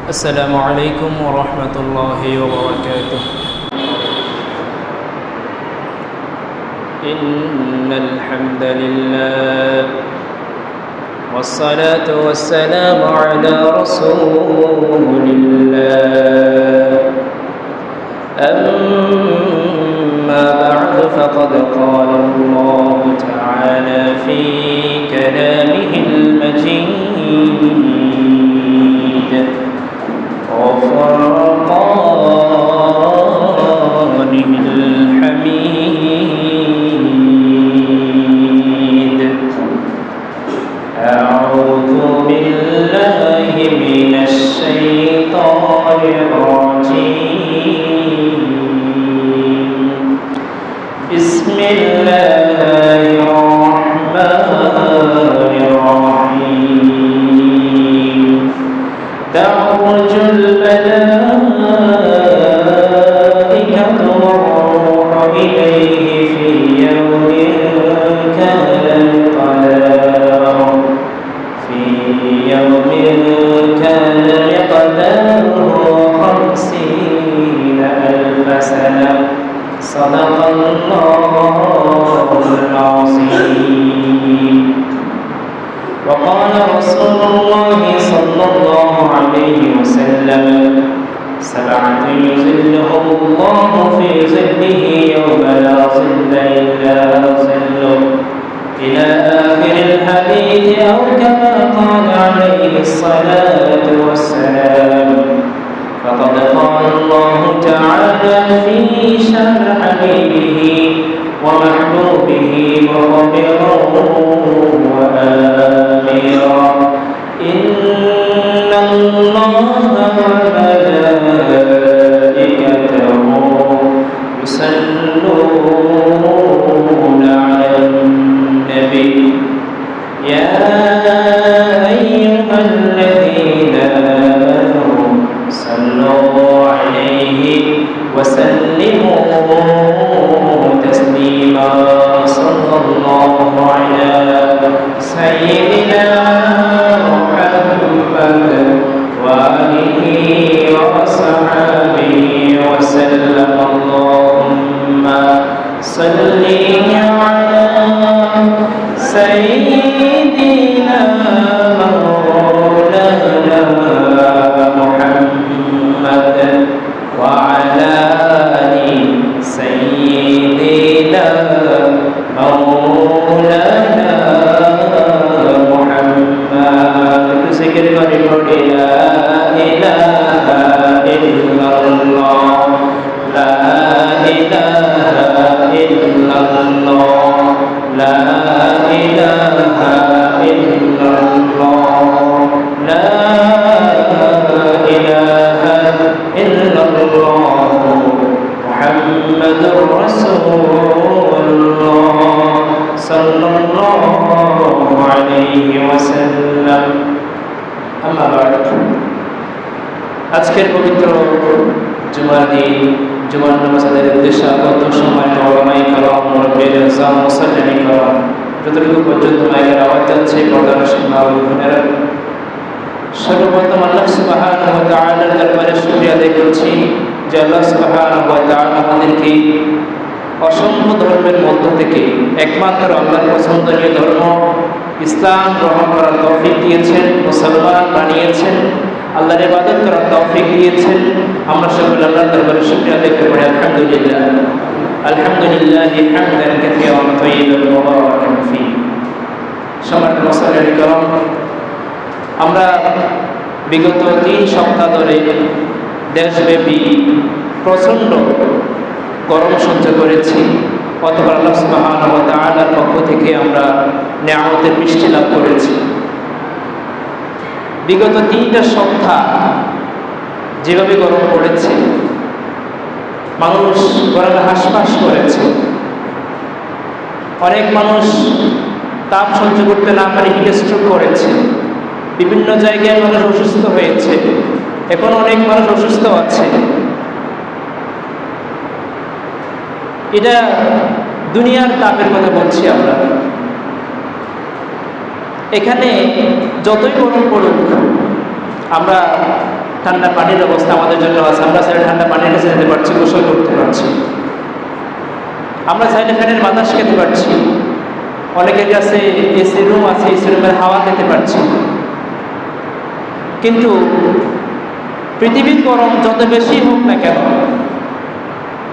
السلام عليكم ورحمة الله وبركاته. إن الحمد لله والصلاة والسلام على رسول الله. أما بعد فقد قال الله تعالى في كلامه المجيد وفرقانه الحميد. أعوذ بالله من الشيطان الرجيم. بسم الله الرحمن الرحيم. تعرج الملائكة والروح إليه في يوم كان مقداره 50,000 سنة. صدق الله العظيم. وقال رسول الله صلى الله عليه وسلم: 7 يظلهم الله في ظله يوم لا ظل إلا ظله، إلى آخر الحديث، أو كما قال عليه الصلاة والسلام. فقد قال الله تعالى في شأن حبيبه ومحبوبه مخبرا وآمرا: إن الله وملائكته يصلون على النبي يا أيها الذين آمنوا صلوا عليه وسلموا تسليما. صلى الله على سيدنا محمد وآله وصحبه وسلم. اللهم صل على سيدنا مولانا محمد وعلى آل سيدنا مولانا محمد. ذكر করি لا إله إلا الله، لا إله إلا الله، لا إله إلا الله، لا إله إلا الله، محمد رسول الله صلى الله عليه وسلم. أما بعد, আজকের পবিত্র জুমার দিন, জুমার নামাজ আদায়ের উদ্দেশ্যে আগত সম্মানিত ওলামায়ে কেরাম, মুরব্বিয়ানে ইসলাম, মুসাল্লিনে কেরাম, যতটুকু পর্যন্ত মাইকের আওয়াজ যাচ্ছে পর্দার মা ও বোনেরা, সর্বপ্রথম আল্লাহ সুবহানাহু ওয়া তাআলার দরবারে শুকরিয়া আদায় করছি যে আল্লাহ সুবহানাহু ওয়া তাআলা আমাদেরকে অসংখ্য ধর্মের মধ্য থেকে একমাত্র আল্লাহর পছন্দনীয় ধর্ম ইসলাম গ্রহণ করার তৌফিক দিয়েছেন, মুসলমান বানিয়েছেন, আল্লাহর ইবাদত করার তৌফিক দিয়েছেন। আমরা সকলে আল্লাহর দরবারে শুকরিয়া আদায় করি, আলহামদুলিল্লাহ। আলহামদুলিল্লাহ হামদান কাসীরান তাইয়িবান মুবারাকান ফীহি। সম্মানিত মুসল্লিয়ানে কেরাম, আমরা বিগত 3 সপ্তাহ ধরে দেশব্যাপী প্রচণ্ড গরম সহ্য করেছি। অথবা আল্লাহ সুবহানাহু ওয়া তাআলার পক্ষ থেকে আমরা নিয়ামতের বৃষ্টি লাভ করেছি। বিগত 3টা সপ্তাহ যেভাবে গরম পড়েছে, মানুষ গরমে হাসফাস করেছে। অনেক মানুষ তাপ সহ্য করতে না পারে হিটস্ট্রোক করেছে। বিভিন্ন জায়গায় মানুষ অসুস্থ হয়েছে, এখন অনেক মানুষ অসুস্থ আছে। এটা দুনিয়ার তাপের কথা বলছি আমরা। এখানে যতই গরম পড়ুক আমরা ঠান্ডা পানির ব্যবস্থা আমাদের জন্য আছে, আমরা চাইলে ঠান্ডা পানির কাছে যেতে পারছি, গোসল করতে পারছি, আমরা চাইলে ফ্যানের বাতাস খেতে পারছি, অনেকের কাছে এসি রুম আছে, এসি রুমের হাওয়া খেতে পারছি। কিন্তু পৃথিবীর গরম যত বেশি হোক না কেন,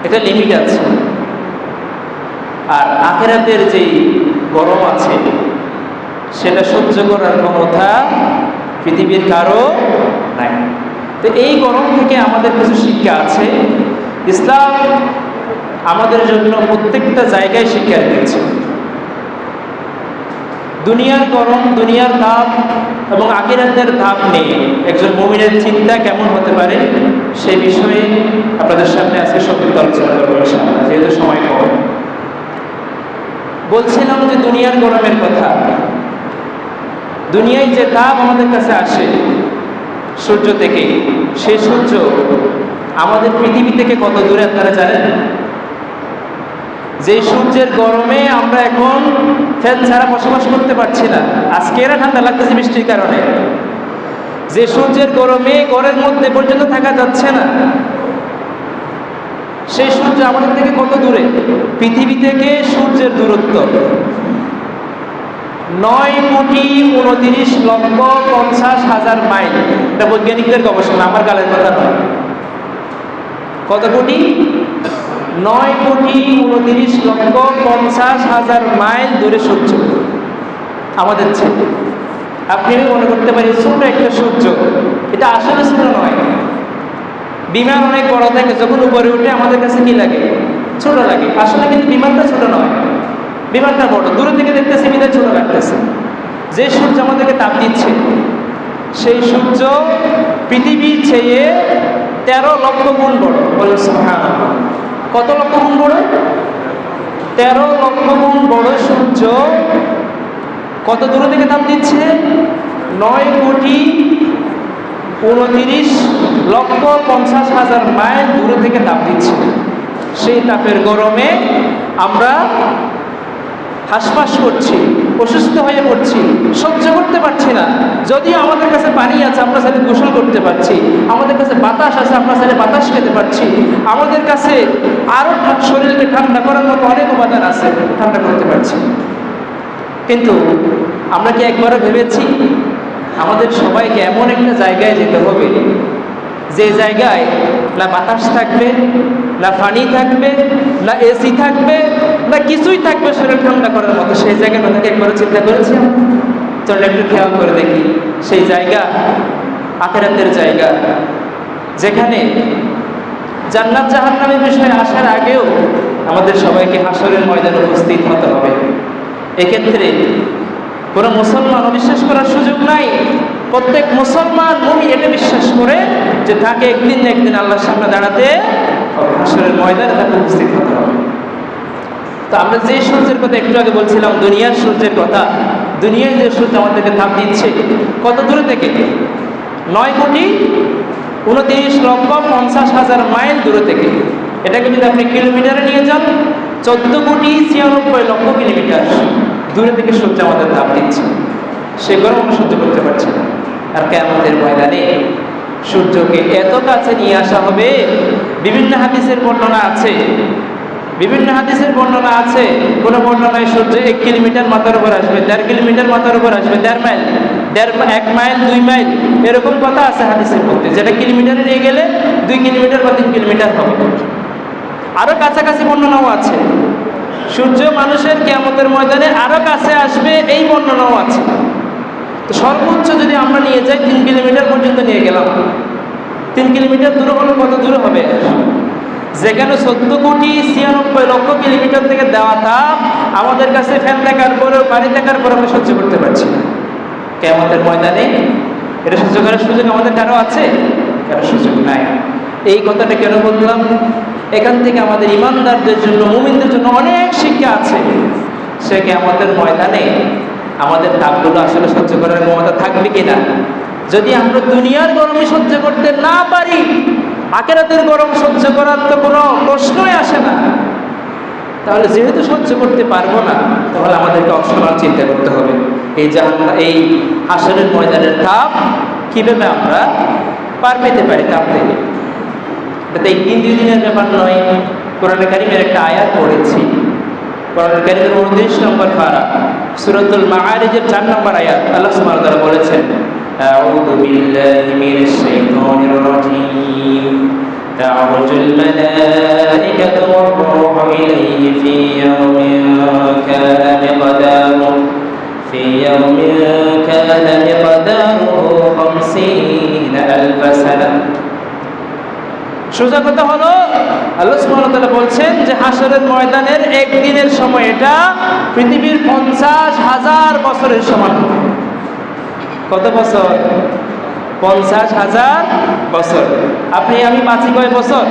এটা লিমিট আছে। আর আখিরাতের যেই গরম আছে সেটা সহ্য করার ক্ষমতা পৃথিবীর কারো নাই। তো এই গরম থেকে আমাদের কিছু শিক্ষা আছে। ইসলাম আমাদের জন্য প্রত্যেকটা জায়গায় শিক্ষা দিয়েছে। দুনিয়ার গরম, দুনিয়ার তাপ এবং আখিরাতের তাপ নিয়ে একজন মুমিনের চিন্তা কেমন হতে পারে সেই বিষয়ে আপনাদের সামনে আজকে সংক্ষিপ্ত আলোচনা করবো ইনশাআল্লাহ, যেহেতু সময় কম। বলছিলাম যে দুনিয়ার গরমের কথা, দুনিয়ায় যে তাপ আমাদের কাছে আসে সূর্য থেকে, সেই সূর্য আমাদের পৃথিবী থেকে কত দূরে আপনারা জানেন? যে সূর্যের গরমে আমরা এখন ফ্যান ছাড়া বসবাস করতে পারছি না, আজকে এরা ঠান্ডা লাগতেছে বৃষ্টির কারণে। যে সূর্যের গরমে ঘরের মধ্যে পর্যন্ত থাকা যাচ্ছে না, সেই সূর্য আমাদের থেকে কত দূরে? পৃথিবী থেকে সূর্যের দূরত্ব 9,29,50,000 মাইল। এটা বৈজ্ঞানিকদের গবেষণা, আমার গালের কথা নয়। কত কোটি? 9,29,50,000 মাইল দূরে সূর্য আমাদের ছেলে। আপনি মনে করতে পারি ছোট একটা সূর্য, এটা আসলে ছোট নয়। বিমান অনেক বড় থাকে, যখন উপরে উঠে আমাদের কাছে কি লাগে? ছোট লাগে। আসলে কিন্তু বিমানটা ছোট নয়, বিমানটা বড়। দূরে থেকে দেখতেছে বিমানটা ছোট লাগতেছে। যে সূর্য আমাদেরকে তাপ দিচ্ছে, সেই সূর্য পৃথিবীর চেয়ে 13 লক্ষ গুণ বড়। বলে সুবহানাল্লাহ। কত লক্ষ গুণ বড়? 13 লক্ষ গুণ বড় সূর্য কত দূর থেকে তাপ দিচ্ছে? 9,29,50,000 মাইল দূরে থেকে তাপ দিচ্ছে। সেই তাপের গরমে আমরা হাসপাস করছি, অসুস্থ হয়ে পড়ছি, সহ্য করতে পারছি না। যদিও আমাদের কাছে পানি আছে, আমরা চাইলে গোসল করতে পারছি, আমাদের কাছে বাতাস আছে, আমরা চাইলে বাতাস খেতে পারছি, আমাদের কাছে আরও শরীরকে ঠান্ডা করার মতো অনেক উপাদান আছে, ঠান্ডা করতে পারছি। কিন্তু আমরা কি একবারও ভেবেছি আমাদের সবাইকে এমন একটা জায়গায় যেতে হবে যে জায়গায় না বাতাস থাকবে, না পানি থাকবে, না এসি থাকবে, না কিছুই থাকবে শরীর ঠান্ডা করার মতো? সেই জায়গায় কথাকে একবারও চিন্তা করেছি? চলে একটু খেয়াল করে দেখি। সেই জায়গা আখিরাতের জায়গা, যেখানে জান্নাত জাহান্নামের বিষয়ে আসার আগেও আমাদের সবাইকে হাসরের ময়দানে উপস্থিত হতে হবে। এক্ষেত্রে কোনো মুসলমান অবিশ্বাস করার সুযোগ নাই। প্রত্যেক মুসলমান মুমিন এটা বিশ্বাস করে যে তাকে একদিন না একদিন আল্লাহর সামনে দাঁড়াতে হবে, হাসরের ময়দানে তাকে উপস্থিত হতে হবে। তো আমরা যে সূর্যের কথা একটু আগে বলছিলাম, দুনিয়ার সূর্যের কথা, দুনিয়ায় যে সূর্য আমাদেরকে তাপ দিচ্ছে কত দূরে থেকে? 9,29,50,000 মাইল দূরে থেকে। এটাকে যদি আপনি কিলোমিটারে নিয়ে যান, 14,96,00,000 কিলোমিটার দূরে থেকে সূর্য আমাদের তাপ দিচ্ছে। সে গরম আমরা সহ্য করতে পারছি না। আর কিয়ামতের ময়দানে সূর্যকে এত কাছে নিয়ে আসা হবে। বিভিন্ন হাদিসের বর্ণনা আছে, বিভিন্ন হাদিসের বর্ণনা আছে। কোনো বর্ণনায় সূর্য 1 কিলোমিটার মাথার উপর আসবে, 1.5 কিলোমিটার মাথার উপর আসবে, 1.5 মাইল, 1 মাইল, 2 মাইল, এরকম কথা আছে হাদিসের মধ্যে। যেটা কিলোমিটারে নিয়ে গেলে 2 কিলোমিটার বা 3 কিলোমিটার হবে। আরো কাছাকাছি বর্ণনাও আছে, সূর্য মানুষের কিয়ামতের ময়দানে আরো কাছে আসবে, এই বর্ণনাও আছে। তো সর্বোচ্চ যদি আমরা নিয়ে যাই 3 কিলোমিটার পর্যন্ত নিয়ে গেলাম, 3 কিলোমিটার দূরে হলে কত দূরে হবে? যেখানে 14,96,00,000 কিলোমিটার থেকে দেওয়া তাপ আমাদের কাছে ফ্যান থাকার পরেও, পানি থাকার পরে আমরা সহ্য করতে পারছি না। কিয়ামতের ময়দানে এটা সহ্য করার সুযোগ আমাদের কারো আছে? কারো সুযোগ নাই। এই কথাটা কেন বললাম? এখান থেকে আমাদের ইমানদারদের জন্য, মুমিনদের জন্য অনেক শিক্ষা আছে। সে কিয়ামতের ময়দানে আমাদের তাপগুলো আসলে সহ্য করার ক্ষমতা থাকবে কিনা। যদি আমরা দুনিয়ার গরমই সহ্য করতে না পারি, আখিরাতের গরম সহ্য করার তো কোনো প্রশ্নই আসে না। তাহলে যেহেতু সহ্য করতে পারবো না, তাহলে আমাদেরকে অপশনাল চিন্তা করতে হবে এই হাসরের ময়দানের তাপ কিভাবে আমরা পার পেতে পারি তাপ থেকে। এটা এই 3 দিনের ব্যাপার নয়। কোরআনে কারিমের একটা আয়াত পড়েছি, কোরআনে কারিমের 29 নম্বর পারা সূরাতুল মাআরিজের 4 নম্বর আয়াত। আল্লাহ সুবহানাহু ওয়া তাআলা বলেছেন, আউযু বিল্লাহি মিনাশ শাইতানির রাজীম, তা'রুজুল মালাইকাতু ওয়ার-রূহু ইলাইহি ফী ইয়াওমিন কানা মিকদারুহু 50 আলফ সানাহ। সোজা কথা হলো আল্লাহ সুবহানাহু ওয়া তাআলা বলছেন যে হাশরের ময়দানের একদিনের সময় এটা পৃথিবীর 50,000 বছরের সমান। কত বছর? 50,000 বছর। আপনি আমি বাঁচি কয় বছর?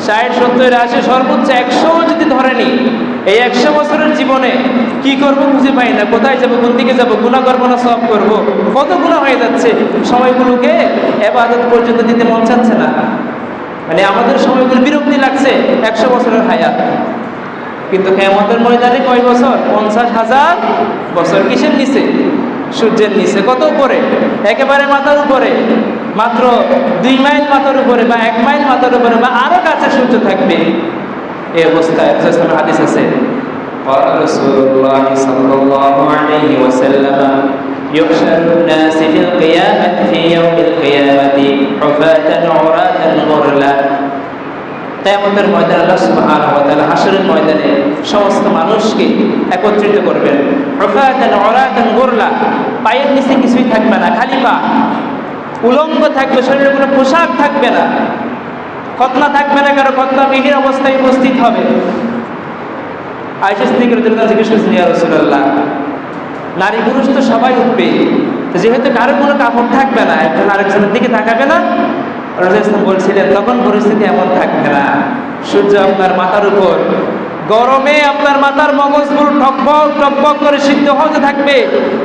60, 70, 80, সর্বোচ্চ 100 যদি ধরে নিই, এই 100 বছরের জীবনে কি করব খুঁজে পাই না। কোথায় যাব, কোন দিকে যাব, গুনাহ করব না সওয়াব করব? কত গুনাহ হয়ে যাচ্ছে। সময়গুলোকে ইবাদত পর্যন্ত দিতে মন চাচ্ছে না। মানে আমাদের সময়গুলো বিরক্তি লাগছে। 100 বছরের হায়াত, কিন্তু কিয়ামতের ময়দানে কয় বছর? 50,000 বছর। কিসের নিচে? সূর্যের নিচে। কত উপরে? একেবারে মাথার উপরে, মাত্র 2 মাইল মাথার উপরে বা 1 মাইল মাথার উপরে বা আরো কাছে সূর্য থাকবে। এই অবস্থায় হাদিস আছে, قال رسول الله صلى الله عليه وسلم يحشر الناس في القيامة في يوم القيامة حفاة عراة غرلا। কিয়ামতের ময়দানে আল্লাহ সুবহানাহু ওয়া তাআলা হাশরের ময়দানে সমস্ত মানুষকে একত্রিত করবেন। হুফাতান উরাতান গুরলা, পায়ের নিচে কিছুই থাকবে না, খালি পা, উলঙ্গ থাকবে, শরীরে কোনো পোশাক থাকবে না, খতনা থাকবে না, কারো খতনাবিহীন অবস্থায় উপস্থিত হবে। আয়েশা সিদ্দিকা রাদিয়াল্লাহু আনহা জিজ্ঞেস করলেন, ইয়া রাসূলুল্লাহ, নারী পুরুষ তো সবাই উঠবে, যেহেতু কারো কোনো কাপড় থাকবে না, একজন আরেকজনের দিকে তাকাবে না? রাসূলুল্লাহ বলছিলেন, তখন পরিস্থিতি এমন থাকবে না। সূর্য আপনার মাথার উপর, গরমে আপনার মাথার মগজগুলো টকবক টকবক করে সিদ্ধ হতে থাকবে।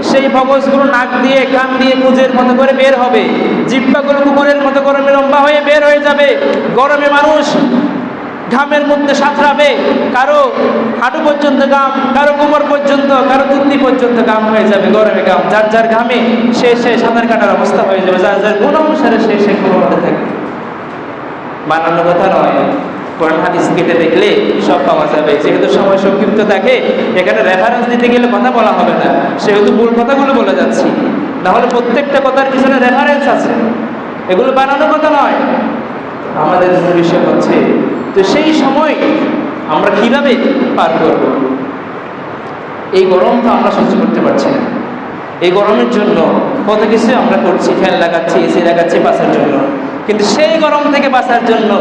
সেই মগজগুলো নাক দিয়ে কান দিয়ে কুজের মতো করে বের হবে, জিহ্বাগুলো কুকুরের মতো গরমে লম্বা হয়ে বের হয়ে যাবে। গরমে মানুষ ঘামের মধ্যে সাঁতরাবে, কারো হাঁটু পর্যন্ত ঘাম, কারো কোমর পর্যন্ত, কারো কুন্দি পর্যন্ত ঘাম হয়ে যাবে, গরমে ঘাম। যার যার ঘামে সে সাঁতার কাটার অবস্থা হয়ে যাবে, যার যার গুণ অনুসারে সে ঘুমাতে থাকবে। বানানো কথা নয়, কোরআন হাদিস কেটে দেখলে সব পাওয়া যাবে। যেহেতু সময় সংক্ষিপ্ত থাকে, এখানে রেফারেন্স দিতে গেলে কথা বলা হবে না, সেহেতু মূল কথাগুলো বলে যাচ্ছি। নাহলে প্রত্যেকটা কথার পিছনে রেফারেন্স আছে, এগুলো বানানো কথা নয়। আমাদের বিষয় হচ্ছে, তো সেই সময় আমরা কিভাবে পার করব? এই গরম তো আমরা সহ্য করতে পারছি না। এই গরমের জন্য কত কিছু আমরা করছি, ফ্যান লাগাচ্ছি, এসি লাগাচ্ছি বাঁচার জন্য, কিন্তু সেই গরম থেকে বাঁচার জন্য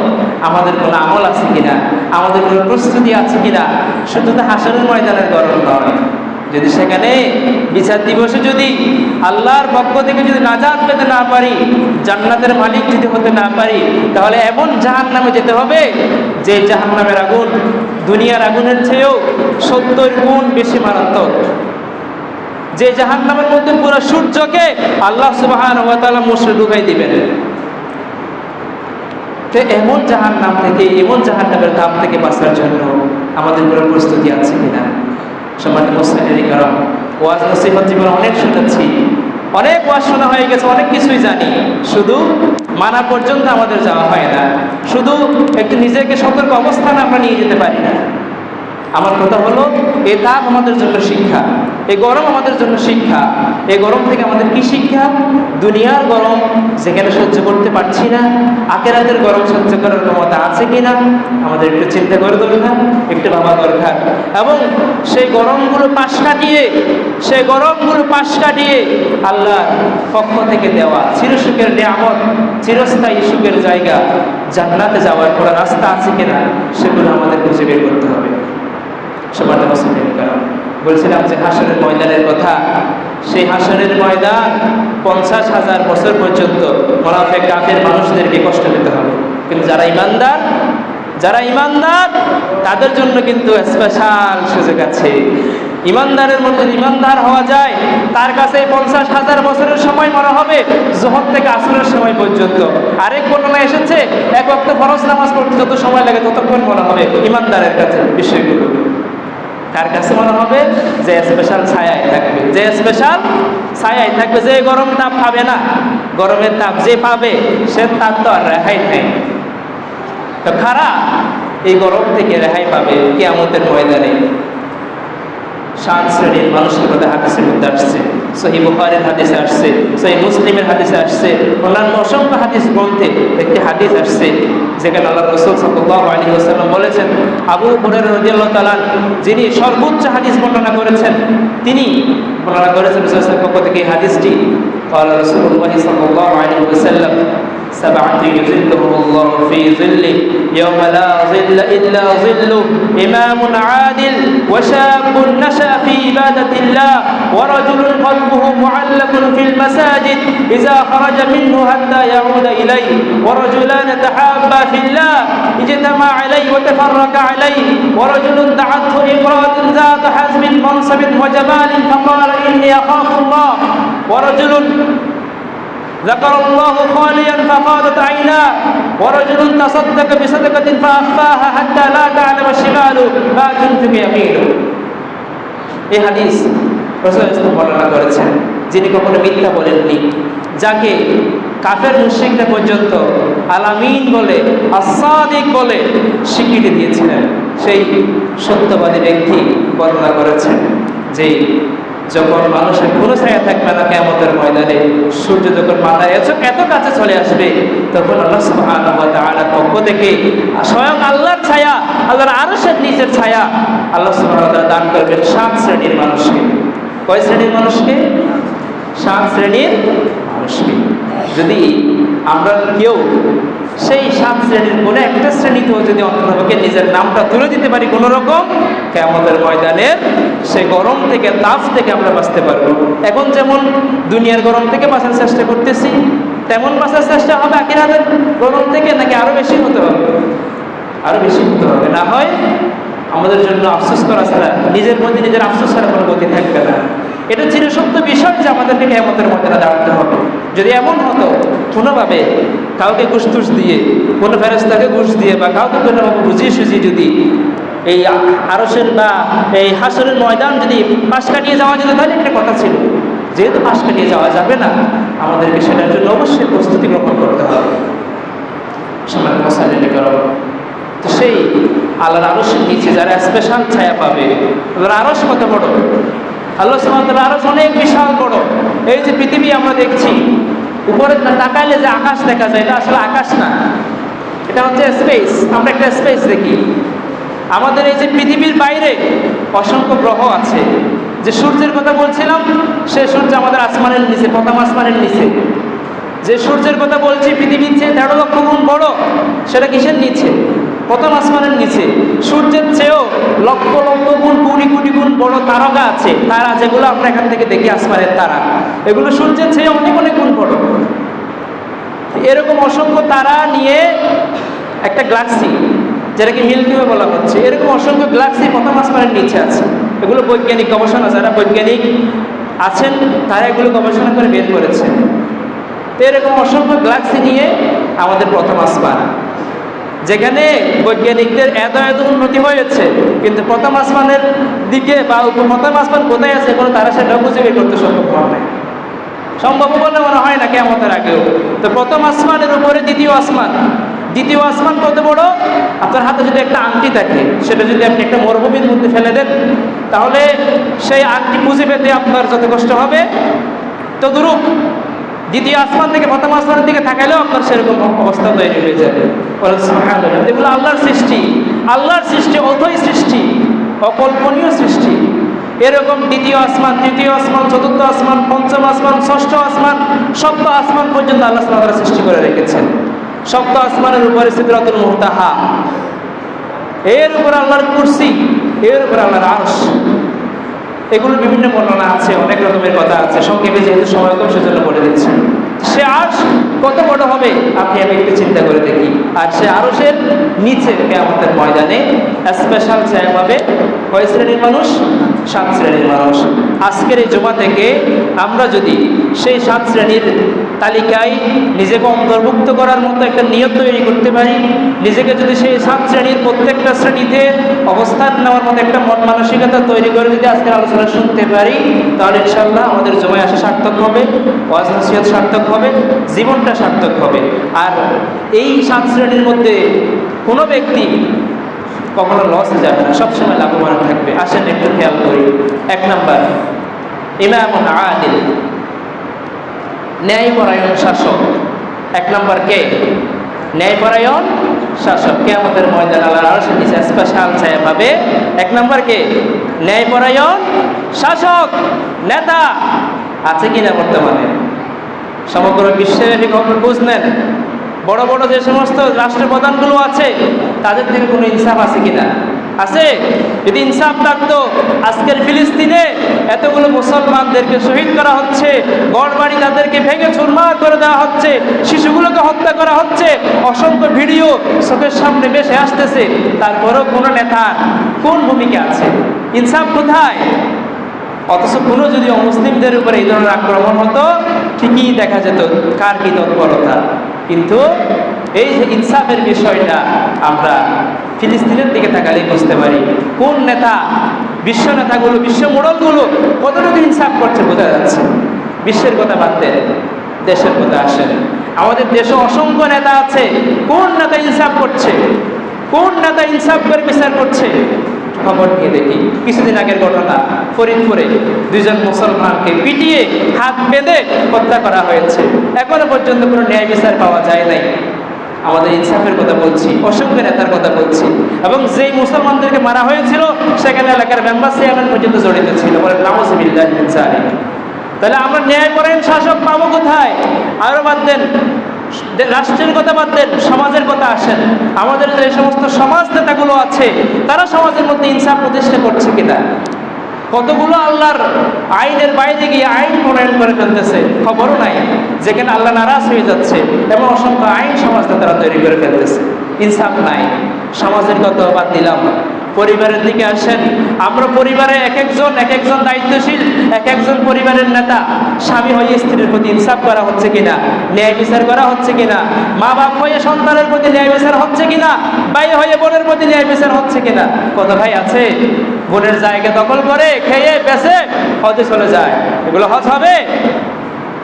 আমাদের কোনো আমল আছে কিনা, আমাদের কোনো প্রস্তুতি আছে কিনা? শুধু তো হাশরের ময়দানের গরম নয়, যদি সেখানে বিচার দিবসে যদি আল্লাহর পক্ষ থেকে যদি নাজাত পেতে না পারি, জান্নাতের মালিক যদি হতে না পারি, তাহলে এমন জাহান্নামে যেতে হবে যে জাহান্নামের আগুন দুনিয়ার আগুনের চেয়েও 70 গুণ বেশি মারাত্মক। যে জাহান্নামের মধ্যে পুরো সূর্যকে আল্লাহ সুবহানাহু ওয়া তাআলা মুছড়ে ডুবাই দিবেন। তো এমন জাহান্নাম থেকে, এমন জাহান্নামের তাপ থেকে বাঁচার জন্য আমাদের কোনো প্রস্তুতি আছে কিনা? সম্মানিত মুসলিম কারণ ওয়াজ নসিহত জীবনে অনেক শুনেছি, অনেক ওয়াজ শোনা হয়ে গেছে, অনেক কিছুই জানি, শুধু মানা পর্যন্ত আমাদের যাওয়া হয় না, শুধু একটু নিজেকে সতর্ক অবস্থানে আমরা নিয়ে যেতে পারি না। আমার কথা হলো, এই তাপ আমাদের জন্য শিক্ষা, এই গরম আমাদের জন্য শিক্ষা। এই গরম থেকে আমাদের কি শিক্ষা? দুনিয়ার গরম যেখানে সহ্য করতে পারছি না, আখিরাতের গরম সহ্য করার ক্ষমতা আছে কিনা আমাদের একটু চিন্তা করে দরকার, একটু ভাবা দরকার। এবং সেই গরমগুলো পাশ কাটিয়ে আল্লাহর পক্ষ থেকে দেওয়া চিরসুখের নিয়ামত, চিরস্থায়ী সুখের জায়গা জান্নাতে যাওয়ার কোনো রাস্তা আছে কিনা সেগুলো আমাদের খুঁজে বের করতে হবে। সম্মানিত মুসলিম কারণ বলছিলাম যে হাশরের ময়দানের কথা, সেই হাশরের ময়দান 50,000 বছর পর্যন্ত মুনাফিক কাফের মানুষদেরকে কষ্ট পেতে হবে, কিন্তু যারা ইমানদার তাদের জন্য কিন্তু স্পেশাল সুযোগ আছে। ইমানদারের মধ্যে ইমানদার হওয়া যায়, তার কাছে 50,000 বছরের সময় মনে হবে যোহর থেকে আসরের সময় পর্যন্ত। আরেক বর্ণনা এসেছে, এক ওয়াক্ত ফরজ নামাজ পড়তে যত সময় লাগে ততক্ষণ মনে হবে ইমানদারের কাছে বিষয়গুলো। কার কাছে মনে হবে? যে স্পেশাল ছায়ায় থাকবে, যে স্পেশাল ছায়ায় থাকবে, যে গরম তাপ পাবে না। গরমের তাপ যে পাবে সে তার তো আর রেহাই নেই। তো খারাপ এই গরম থেকে রেহাই পাবে কিয়ামতের ময়দানে। 7 শ্রেণীর মানুষের কথা হাদিসের মধ্যে আসছে, সহিহ বুখারীর হাদিসে আসছে, সহিহ মুসলিমের হাদিসে আসছে, অন্যান্য অসংখ্য হাদিস গ্রন্থে একটি হাদিস আসছে যেখানে আল্লাহ রাসূল সাল্লাল্লাহু আলাইহি ওয়াসাল্লাম বলেছেন, আবু হুরায়রা রাদিয়াল্লাহু তাআলা যিনি সর্বোচ্চ হাদিস বর্ণনা করেছেন, তিনি বর্ণনা করেছেন রাসূলের পক্ষ থেকে এই হাদিসটি। قال رسول الله صلى الله عليه وسلم 7 يظلهم الله في ظله يوم لا ظل إلا ظله إمام عادل وشاب نشأ في عبادة الله ورجل قلبه معلق في المساجد إذا خرج منه حتى يعود إليه ورجلان تحابا في الله اجتمع عليه وتفرق عليه ورجل دعته امرأة ذات حزم منصب وجمال فقال إني أخاف الله ورجل ذكر الله خاليا ففاضت عيناه ورجل تصدق بصدقة فأخفاها حتى لا تعلم شماله ما تنفق يمينه। এই হাদিস রাসূলুল্লাহ বর্ণনা করেছেন, যিনি কখনো মিথ্যা বলেননি, যাকে কাফের মুশরিকরা পর্যন্ত আলামিন বলে, আস-সাদিক বলে স্বীকৃতি দিয়েছিলেন, সেই সত্যবাদী ব্যক্তি বর্ণনা করেছেন যে যখন মানুষের কোনো ছায়া থাকবে না কিয়ামতের ময়দানে, সূর্য যখন মাথায় এত কাছে চলে আসবে, তখন আল্লাহ সুবহানাহু ওয়া তাআলার পক্ষ থেকে স্বয়ং আল্লাহর ছায়া, আল্লাহর আরশের নিচের ছায়া আল্লাহ সুবহানাহু ওয়া তাআলা দান করবেন 7 শ্রেণীর মানুষকে। কয় শ্রেণীর মানুষকে? 7 শ্রেণীর মানুষকে। যদি আমরা কেউ সেই 7 শ্রেণীর কোনো একটা শ্রেণীতেও যদি অন্ততপক্ষে নিজের নামটা তুলে দিতে পারি কোনো রকম, কিয়ামতের ময়দানের সেই গরম থেকে, তাপ থেকে আমরা বাঁচতে পারবো। এখন যেমন দুনিয়ার গরম থেকে বাঁচার চেষ্টা করতেছি, তেমন বাঁচার চেষ্টা হবে আখিরাতের গরম থেকে, নাকি আরো বেশি হতে হবে? আরো বেশি হতে হবে। না হয় আমাদের জন্য আফসোস করা ছাড়া, নিজের মধ্যে নিজের আফসোস ছাড়া কোনো গতি থাকবে না। এটা চিরসত্য বিষয় যে আমাদেরকে কিয়ামতের ময়দানে দাঁড়াতে হবে। যদি এমন হতো কোনোভাবে কাউকে ঘুষ দিয়ে, কোনো ফেরেশতাকে ঘুষ দিয়ে বা কাউকে কোনোভাবে বুঝিয়ে সুঝিয়ে যদি এই আরশের বা এই হাসরের ময়দান যদি পাশ কাটিয়ে যাওয়া যেত, তাহলে একটা কথা ছিল। যেহেতু পাশ কাটিয়ে যাওয়া যাবে না, আমাদেরকে সেটার জন্য অবশ্যই প্রস্তুতি গ্রহণ করতে হবে। সম্মানিত মুসল্লিরা করো, তো সেই আল্লাহর আরশের নিচে যারা স্পেশাল ছায়া পাবে, আল্লাহর আরশ কত বড়! আল্লাহ সুবহানাহু ওয়া তাআলার আরশ অনেক বিশাল বড়। এই যে পৃথিবী আমরা দেখছি, উপরে তাকাইলে যে আকাশ দেখা যায়, এটা আসলে আকাশ না, এটা হচ্ছে স্পেস। আমরা একটা স্পেস দেখি। আমাদের এই যে পৃথিবীর বাইরে অসংখ্য গ্রহ আছে। যে সূর্যের কথা বলছিলাম, সে সূর্য আমাদের আসমানের নিচে, প্রথম আসমানের নিচে। যে সূর্যের কথা বলছি পৃথিবীর চেয়ে 13 লক্ষ গুণ বড়, সেটা কিসের নিচে? প্রথম আসমানের নিচে। সূর্যের চেয়েও লক্ষ লক্ষ গুণ, কোটি কোটি গুণ বড় তারকা আছে, তারা যেগুলো আমরা এখান থেকে দেখি, আসমানের তারা, এগুলো সূর্যের চেয়ে অনেক অনেক গুণ বড়। এরকম অসংখ্য তারা নিয়ে একটা গ্যালাক্সি, যেটাকে মিল্কি ওয়ে বলা হচ্ছে, এরকম অসংখ্য গ্যালাক্সি প্রথম আসমানের নিচে আছে। এগুলো বৈজ্ঞানিক গবেষণা, যারা বৈজ্ঞানিক আছেন তারা এগুলো গবেষণা করে বের করেছে। তো এরকম অসংখ্য গ্যালাক্সি নিয়ে আমাদের প্রথম আসমান, যেখানে বৈজ্ঞানিকদের এত উন্নতি হয়েছে, কিন্তু প্রথম আসমানের দিকে বা প্রথম আসমান কোথায় আছে কোনো তারা সেটাও খুঁজে বের করতে সম্ভব হয়, সম্ভব বলে মনে হয় না কিয়ামতের আগেও। তো প্রথম আসমানের উপরে দ্বিতীয় আসমান। দ্বিতীয় আসমান কত বড়? আপনার হাতে যদি একটা আংটি থাকে, সেটা যদি আপনি একটা মরুভূমির মধ্যে ফেলে দেন, তাহলে সেই আংটি খুঁজে পেতে আপনার যত কষ্ট হবে তদুরূপ দ্বিতীয় আসমান থেকে প্রথম আসমানের দিকে তাকাইলেও আপনার সেরকম অবস্থা তৈরি হয়ে যাবে। এগুলো আল্লাহর সৃষ্টি, আল্লাহর সৃষ্টি, অথই সৃষ্টি, অকল্পনীয় সৃষ্টি। এরকম দ্বিতীয় আসমান, তৃতীয় আসমান, চতুর্থ আসমান, পঞ্চম আসমান, ষষ্ঠ আসমান, সপ্ত আসমান পর্যন্ত আল্লাহ সুবহানাহু ওয়া তাআলা সৃষ্টি করে রেখেছেন। সপ্ত আসমানের উপরে সিদরাতুল মুনতাহা, এর উপর আল্লাহর কুরসি, এর উপর আল্লাহর আরশ। এগুলো বিভিন্ন বর্ণনা আছে, অনেক রকমের কথা আছে, সংক্ষেপে যেহেতু সময় কম সেজন্য বলে দিচ্ছি। সে আরশ কত বড় হবে আপনি আমি একটু চিন্তা করে দেখি। আর সে আরশের নিচে কিয়ামতের ময়দানে স্পেশাল ছায়া পাবে কয় শ্রেণীর মানুষ? 7 শ্রেণীর মানুষ। আজকের এই জুমা থেকে আমরা যদি সেই 7 শ্রেণীর তালিকায় নিজেকে অন্তর্ভুক্ত করার মতো একটা নিয়ত তৈরি করতে পারি, নিজেকে যদি সেই 7 শ্রেণীর প্রত্যেকটা শ্রেণীতে অবস্থান নেওয়ার মতো একটা মন মানসিকতা তৈরি করে যদি আজকের আলোচনা শুনতে পারি, তাহলে ইনশাআল্লাহ আমাদের জমায় আসা সার্থক হবে, ওয়াজ নসিহত সার্থক হবে, জীবনটা সার্থক হবে। আর এই 7 শ্রেণীর মধ্যে কোনো ব্যক্তি কখনো লসে যাবে না, সবসময় লাভবান থাকবে। আসেন একটু খেয়াল করি। 1 নাম্বার, ইমামুন আদিল, ন্যায়পরায়ণ শাসক। 1 নাম্বার কে? ন্যায়পরায়ণ শাসক। কিয়ামতের ময়দানে আল্লাহর আরশের নিচে স্পেশাল ছায়া পাবে। 1 নাম্বার কে? ন্যায়পরায়ণ শাসক, নেতা। আছে কিনা বর্তমানে? সমগ্র বিশ্বের খবর খোঁজ নেন, বড় বড় যে সমস্ত রাষ্ট্রপ্রধানগুলো আছে তাদের থেকে কোনো ইনসাফ আছে কিনা? আছে? যদি ইনসাফ থাকতো, আজকের ফিলিস্তিনে এতগুলো মুসলমানদেরকে শহীদ করা হচ্ছে, ঘরবাড়ি তাদেরকে ভেঙে চুরমার করে দেওয়া হচ্ছে, শিশুগুলোকে হত্যা করা হচ্ছে, অসংখ্য ভিডিও চোখের সামনে ভেসে আসতেছে, তারপরেও কোনো নেতা কোন ভূমিকা আছে? ইনসাফ কোথায়? অথচ কোনো যদি অমুসলিমদের উপরে এই ধরনের আক্রমণ হতো, ঠিকই দেখা যেত কার কি তৎপরতা। কিন্তু এই যে ইনসাফের বিষয়টা আমরা ফিলিস্তিনের দিকে তাকালেই বুঝতে পারি কোন নেতা, বিশ্ব নেতাগুলো, বিশ্ব মোড়লগুলো কতটুকু ইনসাফ করছে বোঝা যাচ্ছে। বিশ্বের কথা বাদ দেন, দেশের কথা আসেন। আমাদের দেশে অসংখ্য নেতা আছে, কোন নেতা ইনসাফ করছে? কোন নেতা ইনসাফ করে বিচার করছে? খবর নিয়ে দেখি। কিছুদিন আগের ঘটনা, ফরিদপুরে 2 জন মুসলমানকে পিটিয়ে হাত বেঁধে হত্যা করা হয়েছে। এখনো পর্যন্ত কোনো ন্যায় বিচার পাওয়া যায় নাই। আমাদের ইনসাফের কথা বলছি, অসংখ্য নেতার কথা বলছি। এবং যেই মুসলমানদেরকে মারা হয়েছিল সেখানে এলাকার মেম্বার চেয়ারম্যান পর্যন্ত জড়িত ছিল। বলে নাউজুবিল্লাহ মিন যালিক। তাহলে আমরা ন্যায়পরায়ণ শাসক পাবো কোথায়? আরো বাদ দেন, রাষ্ট্রের কথা বাদ দেন, সমাজের কথা আসেন। আমাদের যে সমস্ত সমাজ নেতাগুলো আছে তারা সমাজের মধ্যে ইনসাফ প্রতিষ্ঠা করছে কিনা? কতগুলো আল্লাহর আইনের বাইরে গিয়ে আইন প্রণয়ন করে ফেলতেছে, খবরও নাই, যেখানে আল্লাহ নারাজ হয়ে যাচ্ছে, এবং অসংখ্য আইন সমাজ নেতারা তৈরি করে ফেলতেছে। ইনসাফ নাই। সমাজের কথা বাদ দিলাম, পরিবারের দিকে আসেন। আমরা পরিবারে এক একজন দায়িত্বশীল, এক একজন পরিবারের নেতা। স্বামী হয়ে স্ত্রীর প্রতি ইনসাফ করা হচ্ছে কিনা? ন্যায় বিচার করা হচ্ছে কিনা? মা বাপ হয়ে সন্তানের প্রতি ন্যায় বিচার হচ্ছে কিনা? ভাই হয়ে বোনের প্রতি ন্যায় বিচার হচ্ছে কিনা? কত ভাই আছে বোনের জায়গা দখল করে খেয়ে বেঁচে হজে চলে যায়। এগুলো হজ হবে?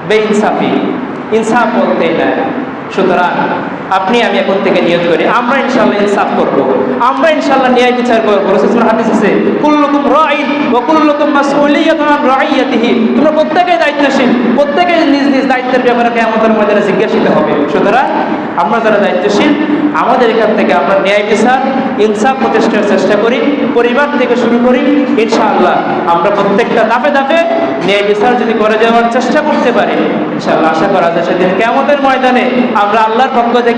বেইনসাফি। ইনসাফ বলতেই না। সুতরাং আপনি আমি এখন থেকে নিয়ত করি, আমরা ইনশাআল্লাহ ইনসাফ করব, আমরা ইনশাআল্লাহ ন্যায় বিচার করব। রাসূলুল্লাহ হাদিস আছে, কুল্লুকুম রাঈন ওয়া কুল্লুকুম মাসউলিয়াতুন আন রাঈয়াতিহি। তোমরা প্রত্যেকেই দায়িত্বশীল, প্রত্যেকেই নিজ নিজ দায়িত্বের ব্যাপারে কিয়ামতের ময়দানে জিজ্ঞাসিত হবে। সুতরাং আমরা যারা দায়িত্বশীল, আমাদের এখান থেকে আমরা ন্যায় বিচার, ইনসাফ প্রতিষ্ঠার চেষ্টা করি। পরিবার থেকে শুরু করি, ইনশাআল্লাহ আমরা প্রত্যেকটা ধাপে ধাপে ন্যায় বিচার যদি করে যাওয়ার চেষ্টা করতে পারি, ইনশাআল্লাহ আশা করা যায় সেদিন কিয়ামতের ময়দানে আমরা আল্লাহর পক্ষ থেকে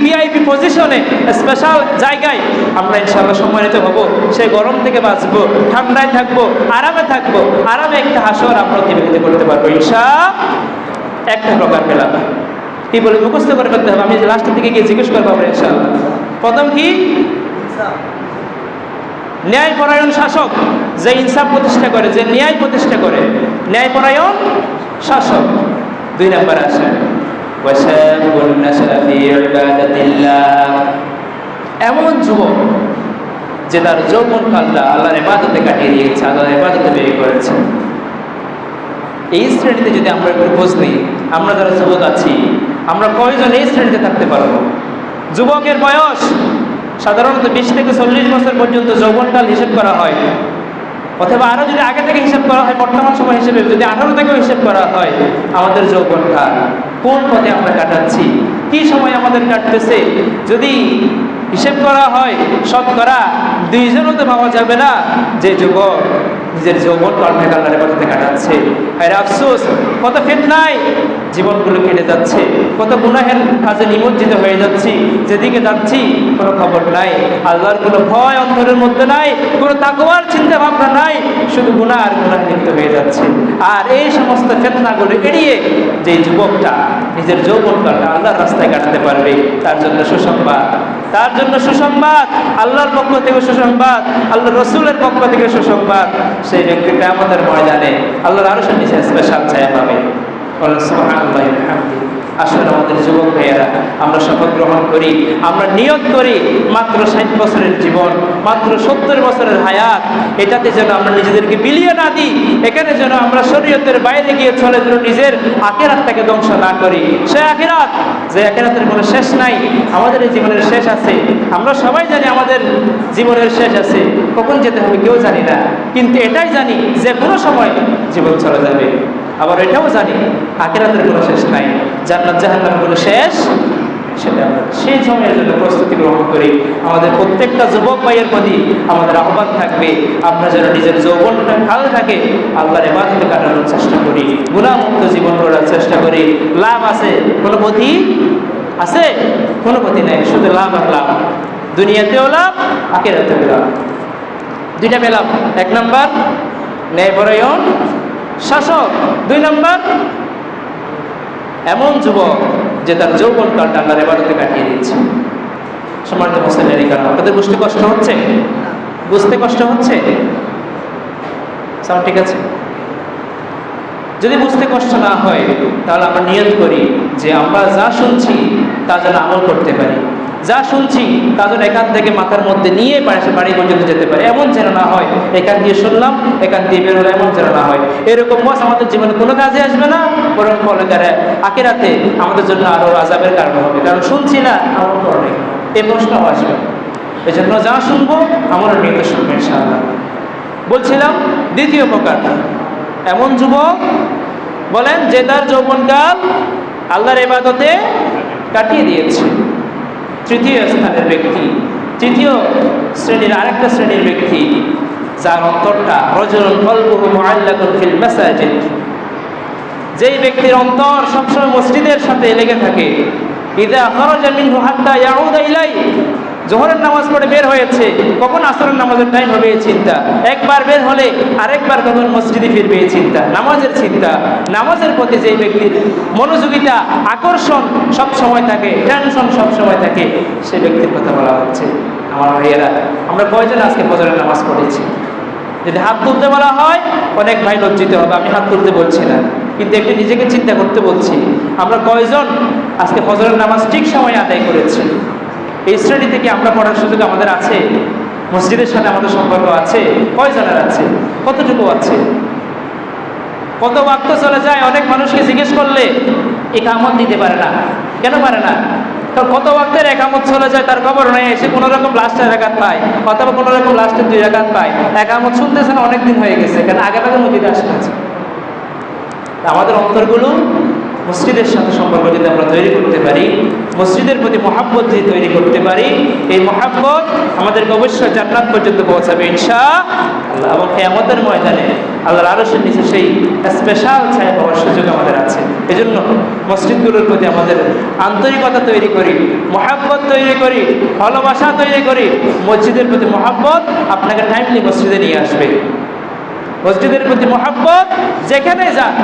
ভিআইপি পজিশনে, স্পেশাল জায়গায় আমরা ইনশাআল্লাহ সম্মানিত হব। সেই গরম থেকে বাঁচবো, ঠান্ডায় থাকবো, আরামে থাকবো, আরামে একটা হাসর আমরা অতিবাহিত করতে পারবো ইনশাআল্লাহ। একটা প্রকার পেলাম, কি বলে মুখস্থ করে ফেলতে হবে। আমি লাস্টের দিকে গিয়ে জিজ্ঞেস করবো আমরা ইনশাআল্লাহ। প্রথম কি? ন্যায়পরায়ণ শাসক, যে ইনসাফ প্রতিষ্ঠা করে, যে ন্যায় প্রতিষ্ঠা করে, ন্যায়পরায়ণ শাসক। 2 নম্বর আসে এমন যুবক যে তার যৌবন কালটা আল্লাহর ইবাদতে কাটিয়ে দিয়েছে, আল্লাহর ইবাদতে ব্যয় করেছে। এই শ্রেণীতে যদি আমরা একটু খোঁজ নিই, আমরা যারা যুবক আছি, আমরা কয়জন এই শ্রেণীতে থাকতে পারবো? যুবকের বয়স সাধারণত 20 থেকে 40 বছর পর্যন্ত যৌবনকাল হিসেব করা হয়, অথবা আরো যদি আগে থেকে হিসাব করা হয়, বর্তমান সময় হিসেবে যদি 18 থেকেও হিসাব করা হয়, আমাদের যৌবনকাল কোন পথে আমরা কাটাচ্ছি, কি সময় আমাদের কাটতেছে, যদি হিসেব করা হয় শতকরা 2 জনও তো পাওয়া যাবে না যে যুবক নিজের যৌবন কর্মে আল্লাহর ইবাদতে কাটাচ্ছে। আর আফসোস, কত ফিতনায় জীবনগুলো কেটে যাচ্ছে, কত গুনাহের কাজে নিমজ্জিত হয়ে যাচ্ছি, যেদিকে যাচ্ছি কোনো খবর নাই, আল্লাহর কোনো ভয় অন্তরের মধ্যে নাই, কোনো তাকওয়ার চিন্তা ভাবনা নাই, শুধু গুনাহ আর গুনাহ লিপ্ত হয়ে যাচ্ছে। আর এই সমস্ত ফিতনাগুলো এড়িয়ে যে যুবকটা নিজের যৌবনকালটা আল্লাহর রাস্তায় কাটাতে পারবে, তার জন্য সুসংবাদ, তার জন্য সুসংবাদ, আল্লাহর পক্ষ থেকে সুসংবাদ, আল্লাহর রাসূলের পক্ষ থেকে সুসংবাদ। সেই ব্যক্তিটা আমাদের ময়দানে আল্লাহর আরশের নিচে স্পেশাল ছায়া পাবে। সুবহানাল্লাহি ওয়া বিহামদিহি। আসলে আমাদের যুবক ভাইয়েরা, আমরা শপথ গ্রহণ করি, আমরা নিয়ত করি মাত্র 60 বছরের জীবন, মাত্র 70 বছরের হায়াত, এটাতে যেন আমরা নিজেদেরকে বিলিয়ে না দিই। এখানে যেন আমরা শরীয়তের বাইরে গিয়ে চলে যেন নিজের আখিরাতটাকে ধ্বংস না করি। সে আখিরাত, যে আখিরাতের কোনো শেষ নাই। আমাদের এই জীবনের শেষ আছে, আমরা সবাই জানি আমাদের জীবনের শেষ আছে, কখন যেতে হবে কেউ জানি না, কিন্তু এটাই জানি যে কোনো সময় জীবন চলে যাবে। আবার এটাও জানি আখিরাতের কোনো শেষ নাই, জান্নাত জাহান্নামের কোনো শেষ সেটা আমরা সেই সময়ের জন্য প্রস্তুতি গ্রহণ করি। আমাদের প্রত্যেকটা যুবক ভাইয়ের প্রতি আমাদের আহ্বান থাকবে, আমরা যেন নিজের যৌবনটা ভালো থাকে আল্লাহর ইবাদতে কাটানোর চেষ্টা করি, গুনাহমুক্ত জীবন গড়ার চেষ্টা করি। লাভ আছে কোনো ক্ষতি আছে? কোনো ক্ষতি নেই, শুধু লাভ আর লাভ। দুনিয়াতেও লাভ, আখিরাতেও লাভ, দুইটা পেলাম। 1 নম্বর ন্যায়পরায়ণ শাসক, 2 নম্বর এমন যুবক যে তার যৌবনকালটা আল্লাহর ইবাদতে কাটিয়ে দিচ্ছে। সম্মানিত মুসলিম কারণ আপনাদের বুঝতে কষ্ট হচ্ছে? বুঝতে কষ্ট হচ্ছে? সাউন্ড ঠিক আছে? যদি বুঝতে কষ্ট না হয় তাহলে আমরা নিয়ত করি যে আমরা যা শুনছি তা যেন আমল করতে পারি, যা শুনছি তা যেন এখান থেকে মাথার মধ্যে নিয়ে বাড়ি পর্যন্ত যেতে পারে। এমন যেন না হয় এখান দিয়ে শুনলাম এখান দিয়ে বেরোলো, এমন যেন না হয়। এরকম ওয়াজ আমাদের জীবনে কোনো কাজে আসবে না, বরং ফলে আখিরাতে আমাদের জন্য আরো আযাবের কারণ হবে। কারণ শুনছি না, আমল করে এই প্রশ্ন আসবে। এই জন্য যা শুনবো আমরা নিয়ত শুনবো ইনশাআল্লাহ। বলছিলাম দ্বিতীয় প্রকার এমন যুবক বলেন যে তার যৌবনকাল আল্লাহর ইবাদতে কাটিয়ে দিয়েছে। তৃতীয় স্থানের ব্যক্তি, তৃতীয় শ্রেণীর আরেকটা শ্রেণীর ব্যক্তি যার অন্তরটা রাজুলুন কলবুহু মুআল্লাকুন ফিল মাসাজিদ, যেই ব্যক্তির অন্তর সবসময় মসজিদের সাথে লেগে থাকে। ইযা খারাজা মিনহু হাত্তা ইয়াউদা ইলাইহি, জোহরের নামাজ পড়ে বের হয়েছে, কখন আসরের নামাজের টাইম হবে এই চিন্তা, একবার বের হলে আরেকবার কখন মসজিদে ফিরবে এই চিন্তা, নামাজের চিন্তা। নামাজের প্রতি যে ব্যক্তির মনোযোগিতা, আকর্ষণ সব সময় থাকে, টেনশন সব সময় থাকে, সেই ব্যক্তির কথা বলা হচ্ছে। আমার ভাইয়েরা, আমরা কয়জন আজকে ফজরের নামাজ পড়েছি? যদি হাত তুলতে বলা হয় অনেক ভাই লজ্জিত হবে, আমি হাত তুলতে বলছি না, কিন্তু একটু নিজেকে চিন্তা করতে বলছি। আমরা কয়জন আজকে ফজরের নামাজ ঠিক সময় আদায় করেছি? এই শ্রেণী থেকে আমরা পড়ার সুযোগ আমাদের আছে? মসজিদের সাথে আমাদের সম্পর্ক আছে? কয়জনের আছে? কতটুকু আছে? কত ওয়াক্ত চলে যায়, অনেক মানুষকে জিজ্ঞেস করলে ইকামত দিতে পারে না। কেন পারে না? কারণ কত ওয়াক্তের একামত চলে যায় তার খবর নেই, এসে কোনো রকম লাস্টের রাকাত পায় অথবা কোনো রকম লাস্টের 2 রাকাত পায়। একামত শুনতেছে না, অনেকদিন হয়ে গেছে, কারণ আগে মসজিদে আসে আছে। আমাদের অন্তরগুলো মসজিদের সাথে সম্পর্ক যদি আমরা তৈরি করতে পারি, মসজিদের প্রতি মহাব্বত যদি তৈরি করতে পারি, এই মহাব্বত আমাদেরকে অবশ্যই জান্নাত পর্যন্ত পৌঁছাবে ইনশাআল্লাহ। এবং কিয়ামতের ময়দানে আল্লাহর আরশের নিচে সেই স্পেশাল ছায়া পাওয়ার সুযোগ আমাদের আছে। এজন্য মসজিদগুলোর প্রতি আমাদের আন্তরিকতা তৈরি করি, মহাব্বত তৈরি করি, ভালোবাসা তৈরি করি। মসজিদের প্রতি মহাব্বত আপনাকে টাইমলি মসজিদে নিয়ে আসবে। মসজিদের প্রতি মহাব্বত যেখানে যান